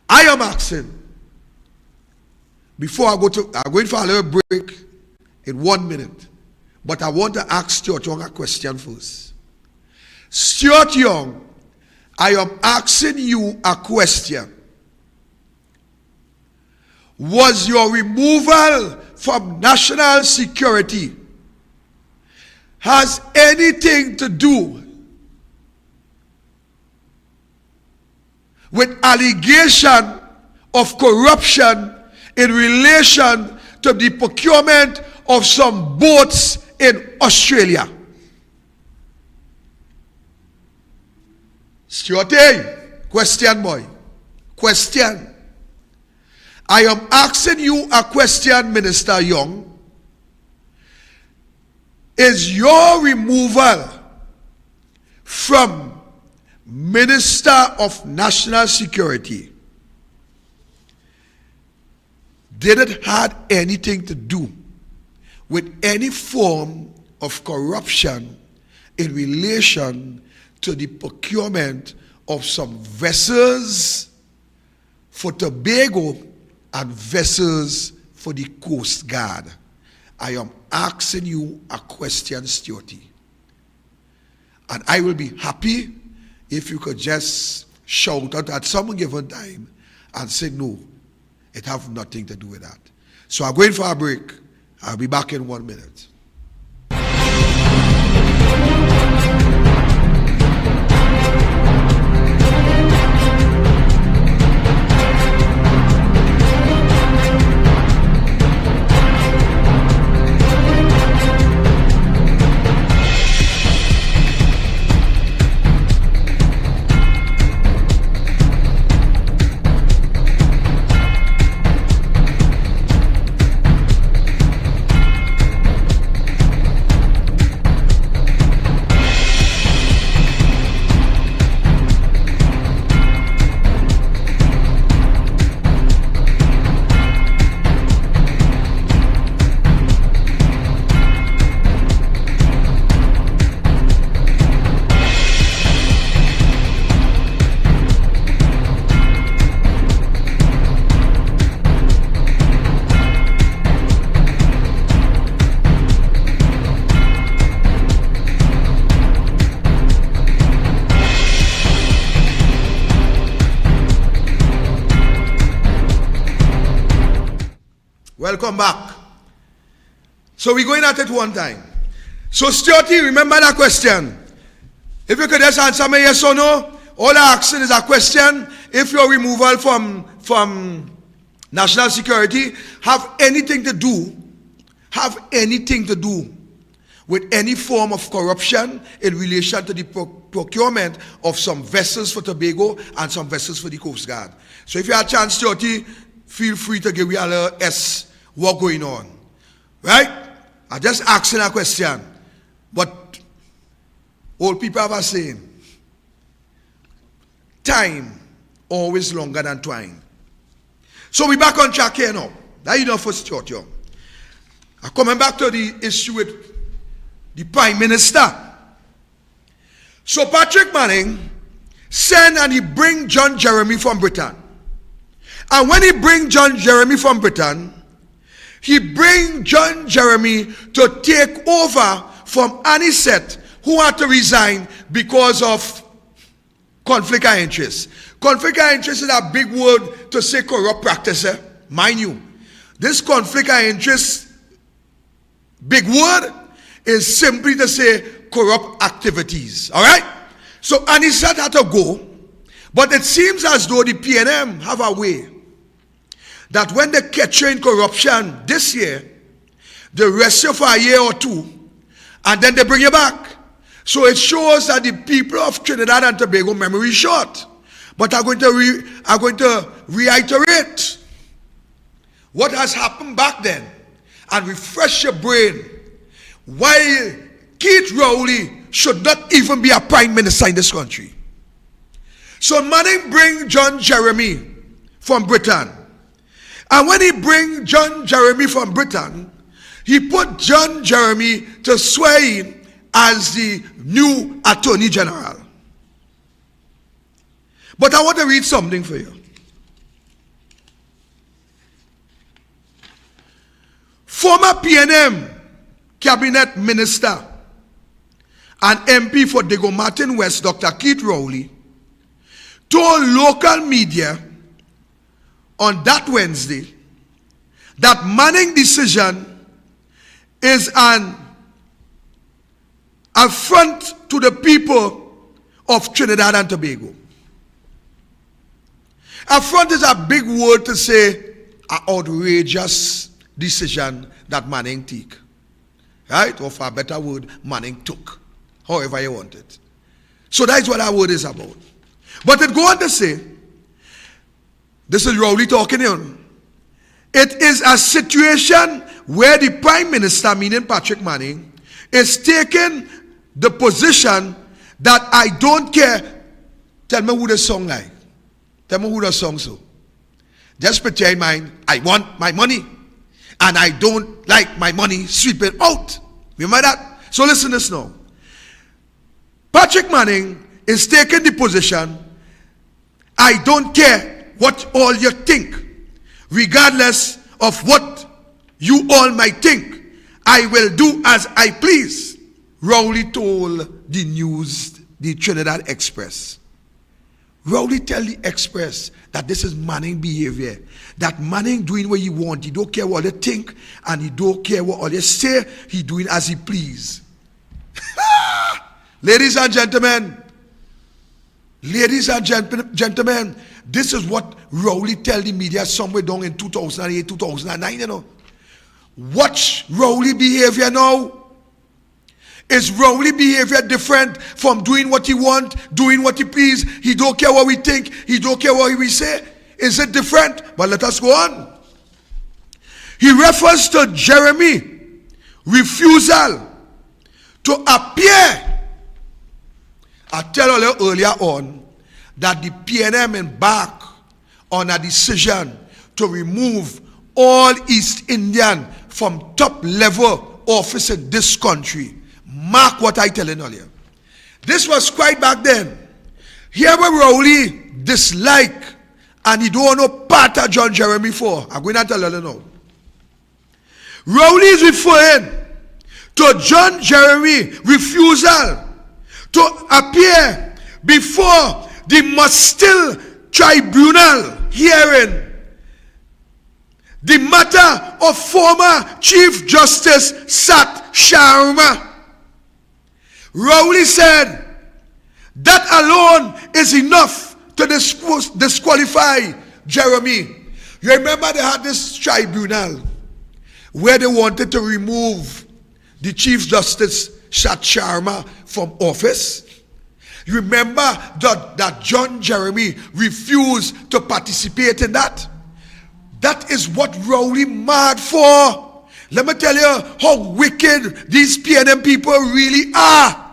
I am asking, before I'm going for a little break in 1 minute, but I want to ask Stuart Young a question first. Stuart Young, I am asking you a question. Was your removal from national security has anything to do with allegation of corruption in relation to the procurement of some boats in Australia? Stuarty, question boy. Question. I am asking you a question, Minister Young. Is your removal from Minister of National Security, did it have anything to do with any form of corruption in relation to the procurement of some vessels for Tobago and vessels for the Coast Guard? I am asking you a question, Stuarty. And I will be happy if you could just shout out at some given time and say, no, it have nothing to do with that. So I'm going for a break. I'll be back in 1 minute. Welcome back. So we're going at it one time. So Stuarty, remember that question. If you could just answer me yes or no. All I asking is a question. If your removal from national security have anything to do with any form of corruption in relation to the procurement of some vessels for Tobago and some vessels for the Coast Guard. So if you have a chance, Stuarty, feel free to give me a little S what going on. Right? I'm just asking a question. But old people have a saying, time always longer than twine. So we back on track here now. That you know for Stuart Young. I'm coming back to the issue with the Prime Minister. So Patrick Manning sent and he bring John Jeremy from Britain. And when he bring John Jeremy from Britain, he bring John Jeremy to take over from Anisette, who had to resign because of conflict of interest. Conflict of interest is a big word to say corrupt practice. Mind you, this conflict of interest, big word, is simply to say corrupt activities. All right? So Anisette had to go, but it seems as though the PNM have a way that when they catch you in corruption this year, they arrest you for a year or two, and then they bring you back. So it shows that the people of Trinidad and Tobago memory is short. But I'm going to reiterate what has happened back then and refresh your brain why Keith Rowley should not even be a prime minister in this country. So Manning bring John Jeremy from Britain. And when he bring John Jeremy from Britain, he put John Jeremy to swear in as the new Attorney General. But I want to read something for you. Former PNM Cabinet Minister and MP for Dago Martin West, Dr. Keith Rowley, told local media on that Wednesday that Manning decision is an affront to the people of Trinidad and Tobago. Affront is a big word to say an outrageous decision that Manning took. Right? Or for a better word, Manning took. However you want it. So that's what that word is about. But it go on to say, this is Rowley talking here. It is a situation where the Prime Minister, meaning Patrick Manning, is taking the position that I don't care. Tell me who the song like. Tell me who the song so. Just put your mind, I want my money. And I don't like my money, sweep it out. Remember that? So listen to this now. Patrick Manning is taking the position, I don't care what all you think. Regardless of what you all might think, I will do as I please. Rowley told the news, the Trinidad Express. Rowley tell the Express that this is Manning behavior. That Manning doing what he want. He don't care what they think and he don't care what all they say. He doing as he please. Ladies and gentlemen, this is what Rowley tell the media somewhere down in 2008, 2009, you know. Watch Rowley behavior now. Is Rowley behavior different from doing what he want, doing what he please? He don't care what we think, he don't care what we say. Is it different? But let us go on. He refers to Jeremy refusal to appear. I tell you earlier on that the PNM embarked on a decision to remove all East Indian from top level office in this country. Mark what I tell you earlier. This was quite back then. Here where Rowley dislike and he don't want no part of John Jeremy for. I'm going to tell you now. Rowley is referring to John Jeremy refusal to appear before the Mustil Tribunal hearing the matter of former Chief Justice Sat Sharma. Rowley said that alone is enough to disqualify Jeremy. You remember they had this tribunal where they wanted to remove the Chief Justice Sat Sharma from office. You remember that John Jeremy refused to participate in that? That is what Rowley mad for. Let me tell you how wicked these PNM people really are.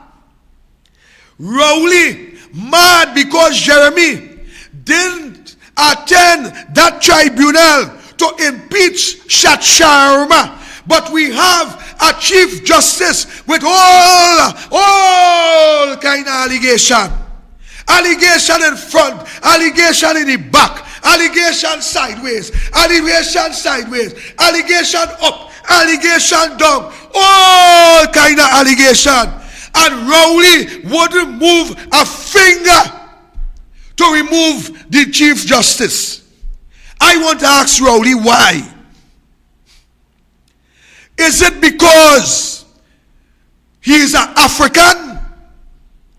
Rowley mad because Jeremy didn't attend that tribunal to impeach Sat Sharma. But we have a Chief Justice with all kind of allegation. Allegation in front, allegation in the back, allegation sideways, allegation up, allegation down, all kind of allegation. And Rowley wouldn't move a finger to remove the Chief Justice. I want to ask Rowley why. Is it because he is an African?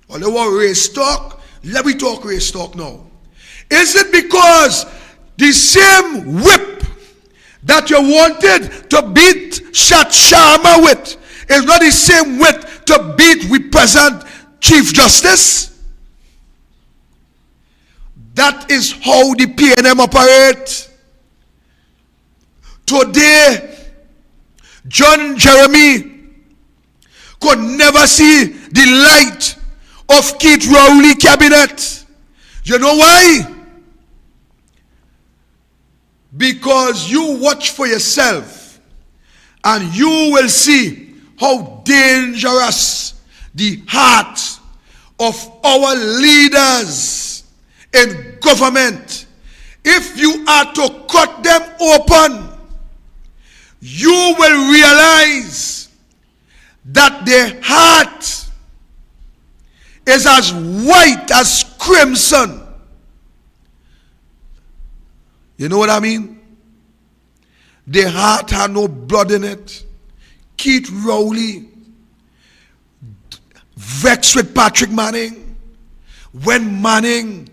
Or they want race talk? Let me talk race talk now. Is it because the same whip that you wanted to beat Sat Sharma with is not the same whip to beat with present Chief Justice? That is how the PNM operate. Today, John Jeremy could never see the light of Keith Rowley cabinet. You know why? Because you watch for yourself and you will see how dangerous the heart of our leaders in government. If you are to cut them open, you will realize that their heart is as white as crimson. You know what I mean? Their heart had no blood in it. Keith Rowley vexed with Patrick Manning when Manning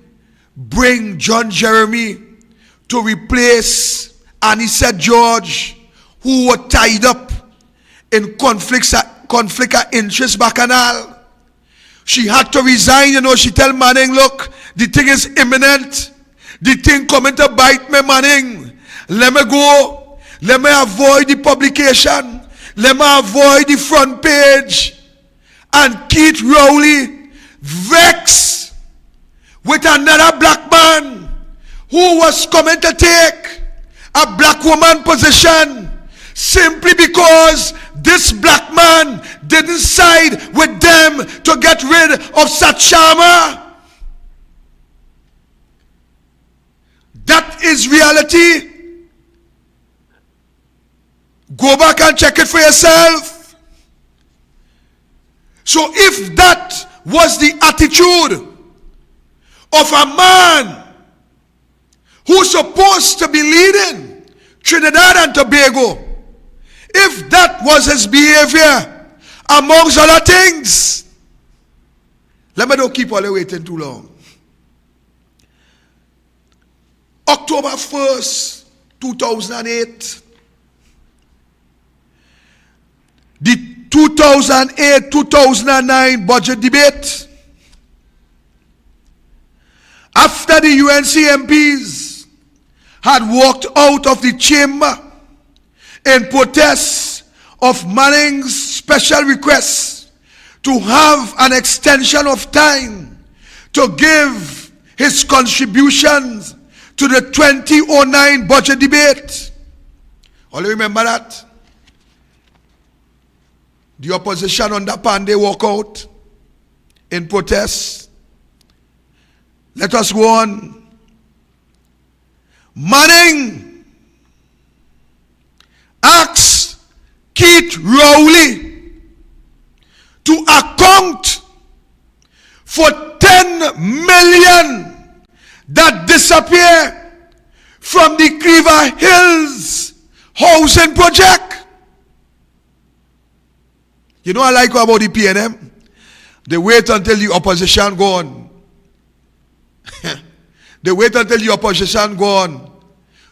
bring John Jeremy to replace Anisette George, who were tied up in conflict of interest bacchanal. She had to resign, she tell Manning, look, the thing is imminent. The thing coming to bite me, Manning. Let me go. Let me avoid the publication. Let me avoid the front page. And Keith Rowley vexed with another black man who was coming to take a black woman position simply because this black man didn't side with them to get rid of Sachama. That is reality. Go back and check it for yourself. So if that was the attitude of a man who's supposed to be leading Trinidad and Tobago, if that was his behavior, amongst other things, let me not keep all the waiting too long. October 1st, 2008, the 2008-2009 budget debate. After the UNC MPs had walked out of the chamber in protest of Manning's special request to have an extension of time to give his contributions to the 2009 budget debate. All you remember that? The opposition on that pan, they walk out in protest. Let us go on. Manning asks Keith Rowley to account for 10 million that disappear from the Cleaver Hills housing project. You know what I like about the PNM? They wait until the opposition go on. They wait until the opposition go on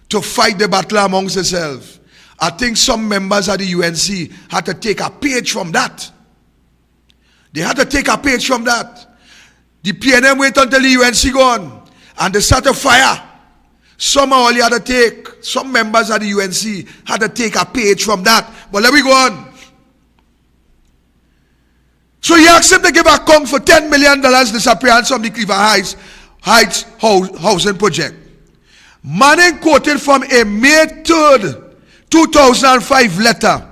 to fight the battle amongst themselves. I think some members of the UNC had to take a page from that. They had to take a page from that. The PNM wait until the UNC go on and they start a fire. Somehow only had to take, some members of the UNC had to take a page from that. But let me go on. So he asked him to give account for $10 million disappearance from the Cleaver Heights housing project. Manning quoted from a May 3rd, 2005 letter,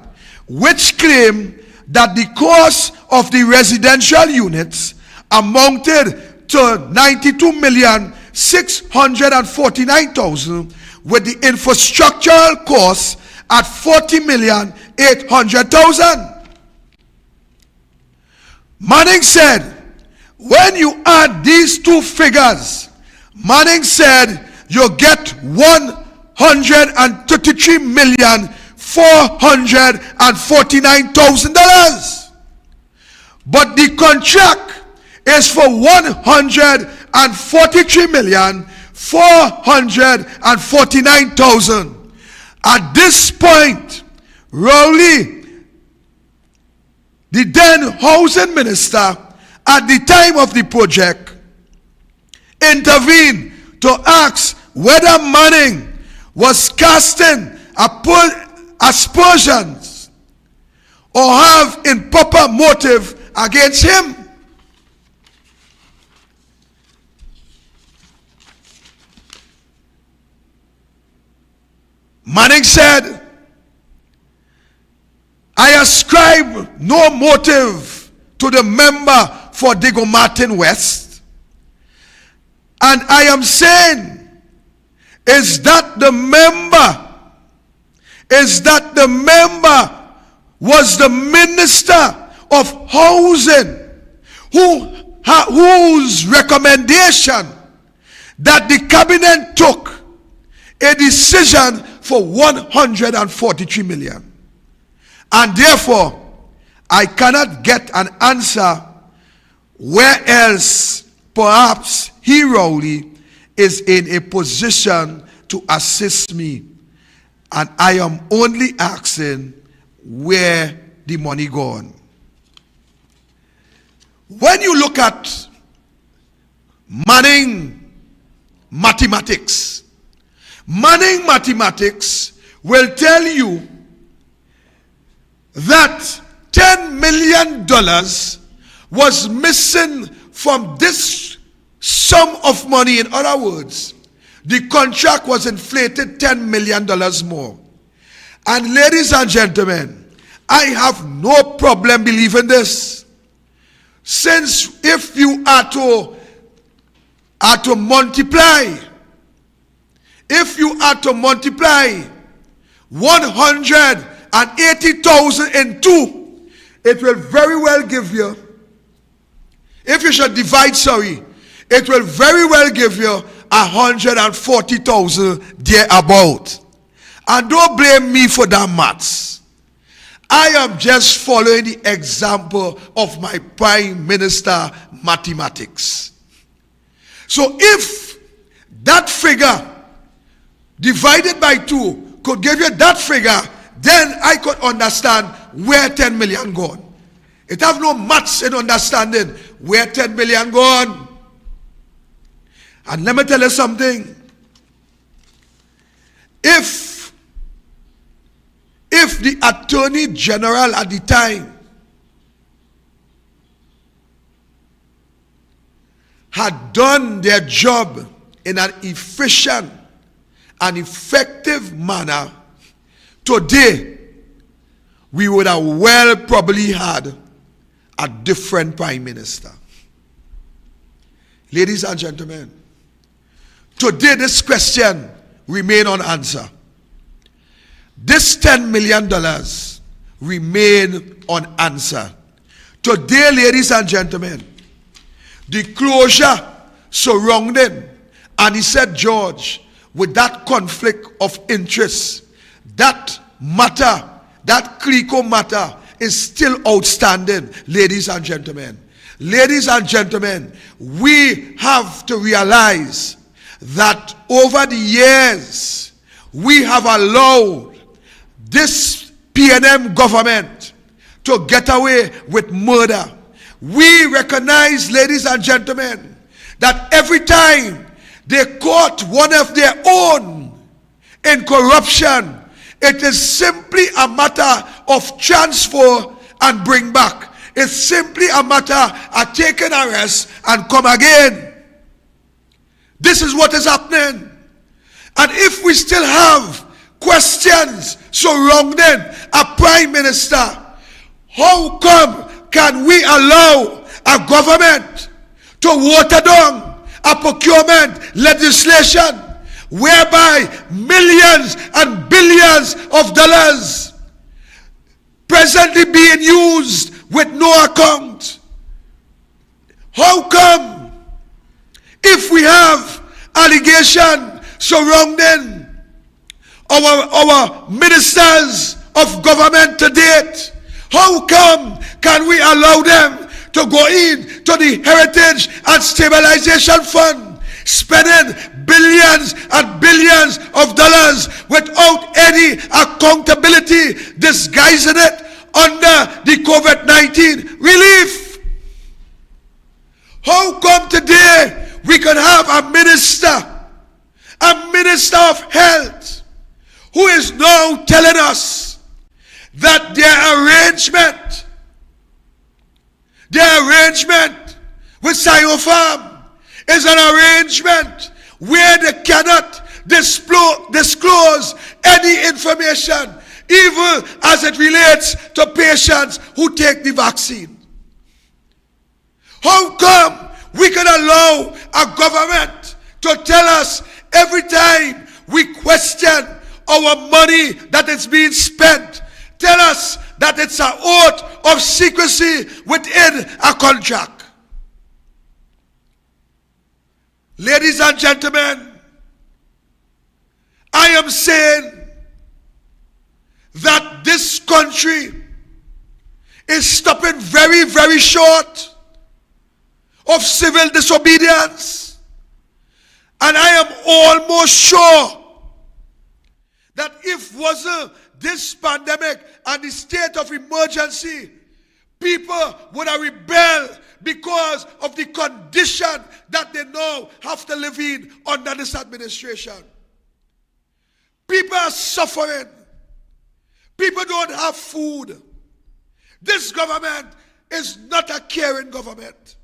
which claimed that the cost of the residential units amounted to $92,649,000, with the infrastructural costs at $40,800,000. Manning said, when you add these two figures, Manning said you get $133,449,000. But the contract is for $143,449,000. At this point, Rowley, the then housing minister at the time of the project, intervened to ask whether Manning was casting aspersions or have improper motive against him. Manning said, I ascribe no motive to the member for Diego Martin West. And I am saying is that the member was the minister of housing whose recommendation that the cabinet took a decision for 143 million. And therefore, I cannot get an answer where else perhaps he, Rowley, is in a position to assist me. And I am only asking where the money gone. When you look at Manning mathematics will tell you that $10 million was missing from this sum of money. In other words, the contract was inflated $10 million more. And ladies and gentlemen, I have no problem believing this. Since if you are to multiply, if you are to multiply 180,000 in 2, it will very well give you, if you should divide, it will very well give you 140,000 thereabout. And don't blame me for that maths. I am just following the example of my Prime Minister mathematics. So if that figure divided by 2 could give you that figure, then I could understand where 10 million gone. It have no maths in understanding where 10 million gone. And let me tell you something. If the Attorney General at the time had done their job in an efficient and effective manner, today we would have well probably had a different Prime Minister. Ladies and gentlemen, today this question remains unanswered. This $10 million remain unanswered. Today, ladies and gentlemen, the closure surrounding, and he said, George, with that conflict of interest, that matter, that CRICO matter is still outstanding, ladies and gentlemen. Ladies and gentlemen, we have to realize that over the years, we have allowed this PNM government to get away with murder. We recognize, ladies and gentlemen, that every time they caught one of their own in corruption, it is simply a matter of transfer and bring back. It's simply a matter of take an arrest and come again. This is what is happening. And if we still have questions surrounding a Prime Minister, how come can we allow a government to water down a procurement legislation whereby millions and billions of dollars presently being used with no account? How come, if we have allegation surrounding our ministers of government to date, how come can we allow them to go in to the Heritage and Stabilization Fund, spending billions and billions of dollars without any accountability, disguising it under the COVID-19 relief? How come today we can have a minister of health, who is now telling us that their arrangement with Sinopharm is an arrangement where they cannot disclose any information, even as it relates to patients who take the vaccine? How come we can allow a government to tell us every time we question our money that is being spent, tell us that it's an oath of secrecy within a contract? Ladies and gentlemen, I am saying that this country is stopping very, very short of civil disobedience. And I am almost sure that if wasn't this pandemic and the state of emergency, people would have rebelled because of the condition that they now have to live in under this administration. People are suffering. People don't have food. This government is not a caring government.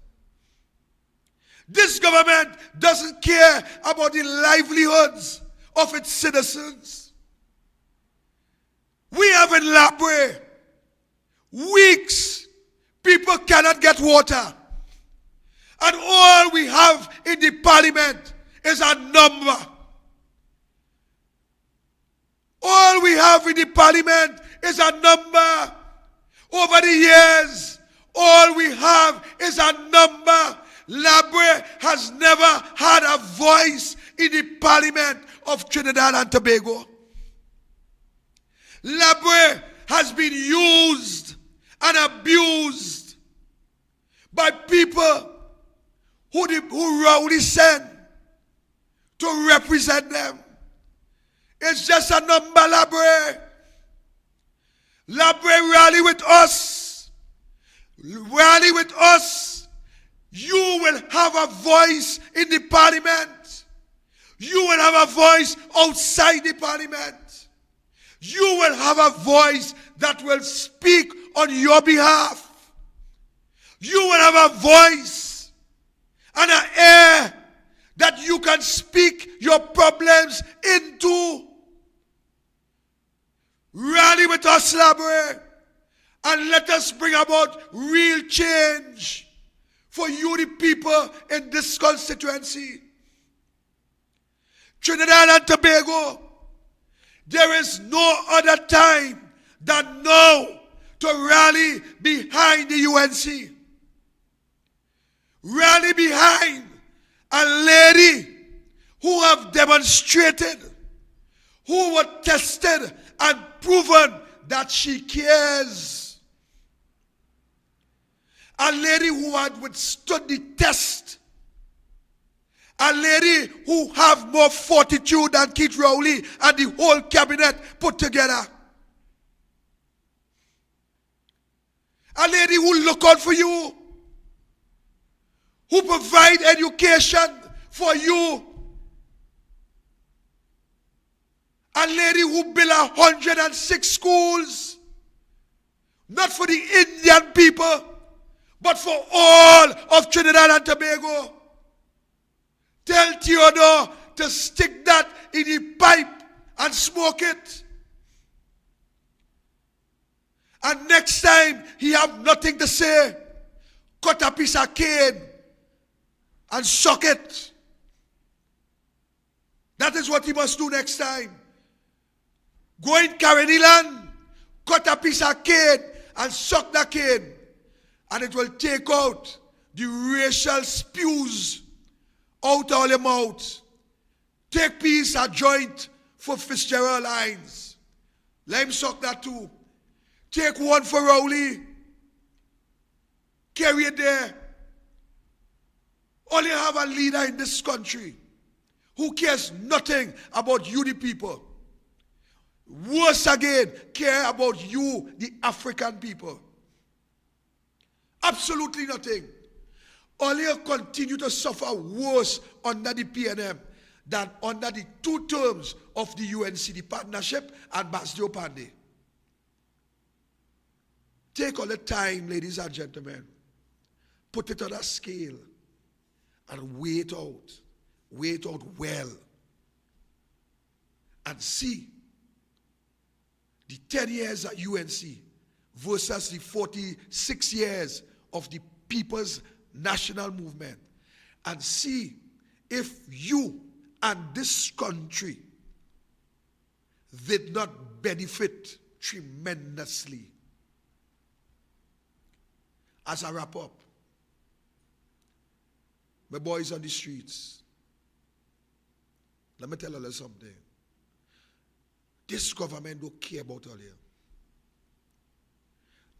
This government doesn't care about the livelihoods of its citizens. We have in Brea weeks people cannot get water. And all we have in the parliament is a number. All we have in the parliament is a number. Over the years, all we have is a number. Brea has never had a voice in the parliament of Trinidad and Tobago. Brea has been used and abused by people who Rowley sent to represent them. It's just a number, Brea. Brea, rally with us. Rally with us. You will have a voice in the parliament. You will have a voice outside the parliament. You will have a voice that will speak on your behalf. You will have a voice and an ear that you can speak your problems into. Rally with us, Brea, and let us bring about real change for you, the people in this constituency. Trinidad and Tobago, there is no other time than now to rally behind the UNC. Rally behind a lady who have demonstrated, who were tested and proven that she cares. A lady who had withstood the test. A lady who have more fortitude than Keith Rowley and the whole cabinet put together. A lady who look out for you. Who provide education for you. A lady who built 106 schools. Not for the Indian people, but for all of Trinidad and Tobago. Tell Theodore to stick that in the pipe and smoke it. And next time he have nothing to say, cut a piece of cane and suck it. That is what he must do next time. Go in Cariniland, cut a piece of cane and suck the cane. And it will take out the racial spews out of your mouth. Take piece a joint for Fitzgerald Hines. Let him suck that too. Take one for Rowley. Carry it there. Only have a leader in this country who cares nothing about you, the people. Worse again, care about you, the African people. Absolutely nothing. Only continue to suffer worse under the PNM than under the 2 terms of the UNC, the partnership and Basdio Pandey. Take all the time, ladies and gentlemen. Put it on a scale and wait out. Wait out well. And see the 10 years at UNC versus the 46 years of the People's National Movement. And see if you and this country did not benefit tremendously. As I wrap up, my boys on the streets, let me tell you something. This government don't care about all here.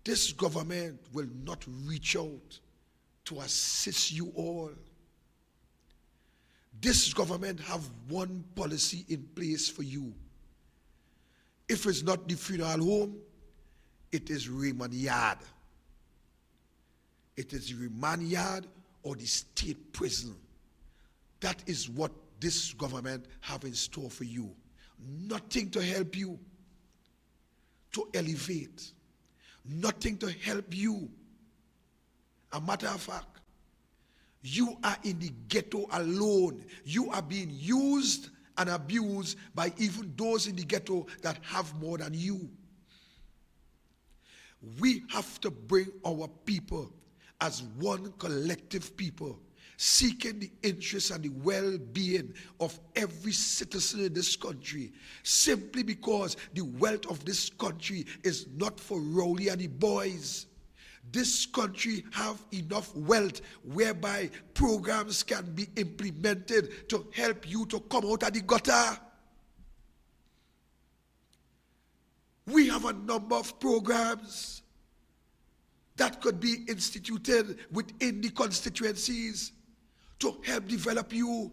This government will not reach out to assist you all. This government have one policy in place for you. If it's not the funeral home, it is Raymond Yard. it is the remand yard or the state prison. That is what this government have in store for you. Nothing to help you to elevate. Nothing to help you. A matter of fact, you are in the ghetto alone. You are being used and abused by even those in the ghetto that have more than you. We have to bring our people as one collective people, seeking the interests and the well-being of every citizen in this country, simply because the wealth of this country is not for Rowley and the boys. This country have enough wealth whereby programs can be implemented to help you to come out of the gutter. We have a number of programs that could be instituted within the constituencies to help develop you.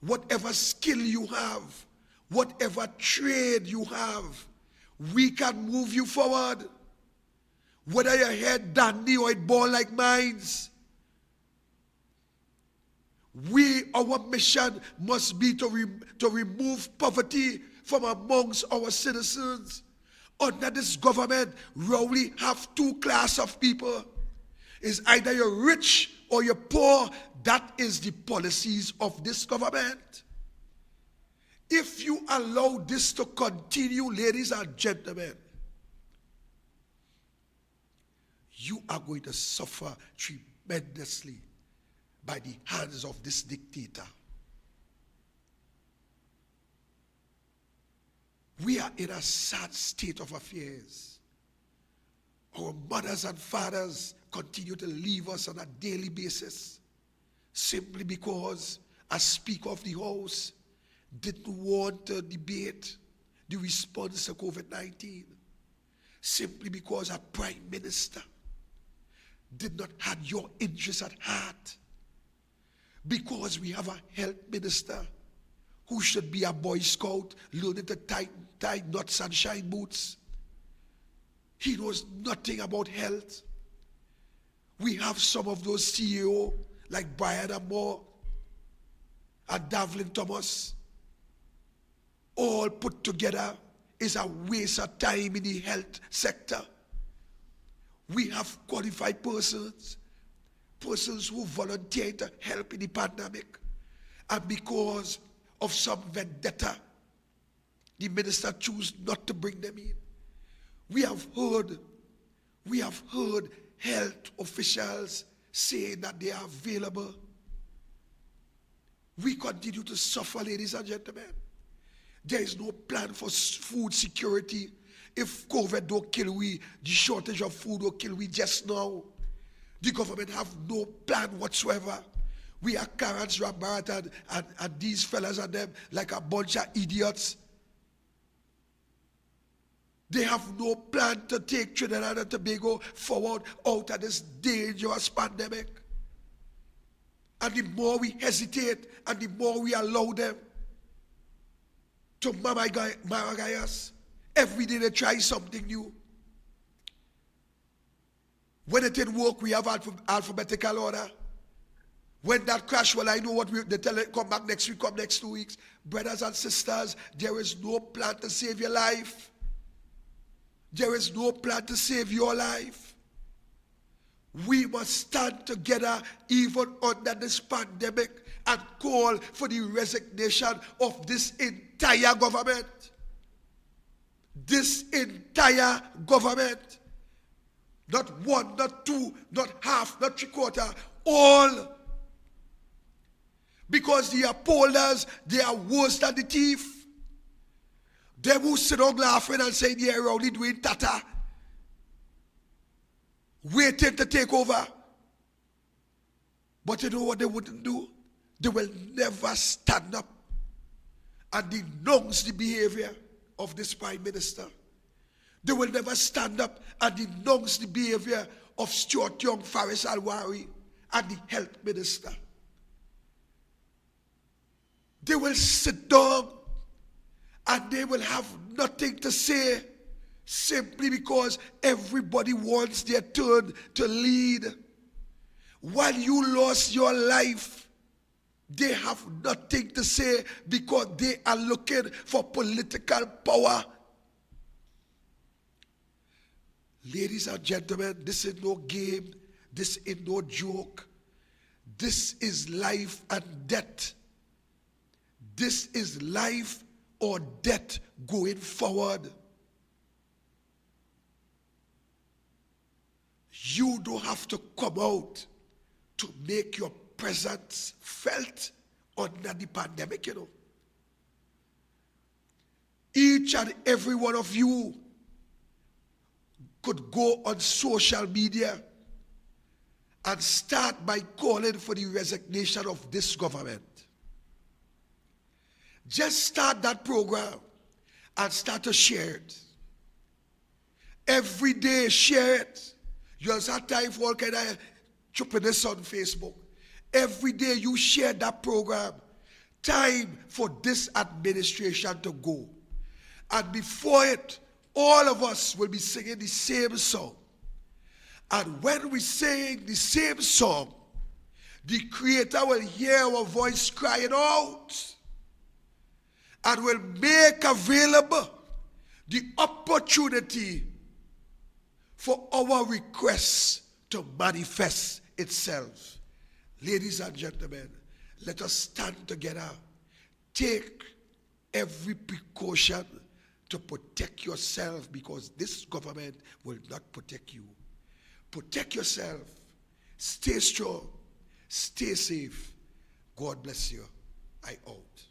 Whatever skill you have, whatever trade you have, we can move you forward. Whether your head dandy or it ball like mines. Our mission must be to remove poverty from amongst our citizens. Under this government, Rowley have two classes of people. It's either you're rich or you're poor. That is the policies of this government. If you allow this to continue, ladies and gentlemen, you are going to suffer tremendously by the hands of this dictator. We are in a sad state of affairs. Our mothers and fathers continue to leave us on a daily basis simply because a Speaker of the House didn't want to debate the response to COVID-19, simply because a Prime Minister did not have your interests at heart, because we have a health minister who should be a Boy Scout learning to tie knots and shine boots. He knows nothing about health. We have some of those CEO like Brea and Davlin Thomas, all put together is a waste of time in the health sector. We have qualified persons who volunteered to help in the pandemic, and because of some vendetta, the minister chose not to bring them in. We have heard health officials saying that they are available. We continue to suffer, ladies and gentlemen. There is no plan for food security. If COVID don't kill we, the shortage of food will kill we just now. The government have no plan whatsoever. We are Karens, Rabarat, and these fellas and them like a bunch of idiots. They have no plan to take Trinidad and Tobago forward out of this dangerous pandemic. And the more we hesitate and the more we allow them to maragay us, every day they try something new. When it didn't work, we have alphabetical order. When that crash, well, I know what they tell it, come back next week, come next 2 weeks. Brothers and sisters, there is no plan to save your life. There is no plan to save your life. We must stand together even under this pandemic and call for the resignation of this entire government. This entire government. Not one, not two, not half, not three-quarter, all. Because the upholders, they are worse than the thief. They will sit down laughing and saying, yeah, we're only doing tata. Waiting to take over. But you know what they wouldn't do? They will never stand up and denounce the behavior of this Prime Minister. They will never stand up and denounce the behavior of Stuart Young, Faris Alwari, and the Health Minister. They will sit down and they will have nothing to say, simply because everybody wants their turn to lead. While you lost your life, they have nothing to say because they are looking for political power. Ladies and gentlemen, this is no game. This is no joke. This is life and death. This is life or death going forward. You don't have to come out to make your presence felt under the pandemic, you know. Each and every one of you could go on social media and start by calling for the resignation of this government. Just start that program and start to share it. Every day, share it. You also have time for all kind of stupidness on Facebook. Every day you share that program. Time for this administration to go. And before it, all of us will be singing the same song. And when we sing the same song, the Creator will hear our voice crying out and will make available the opportunity for our requests to manifest itself. Ladies and gentlemen, let us stand together. Take every precaution to protect yourself, because this government will not protect you. Protect yourself. Stay strong. Stay safe. God bless you. I out.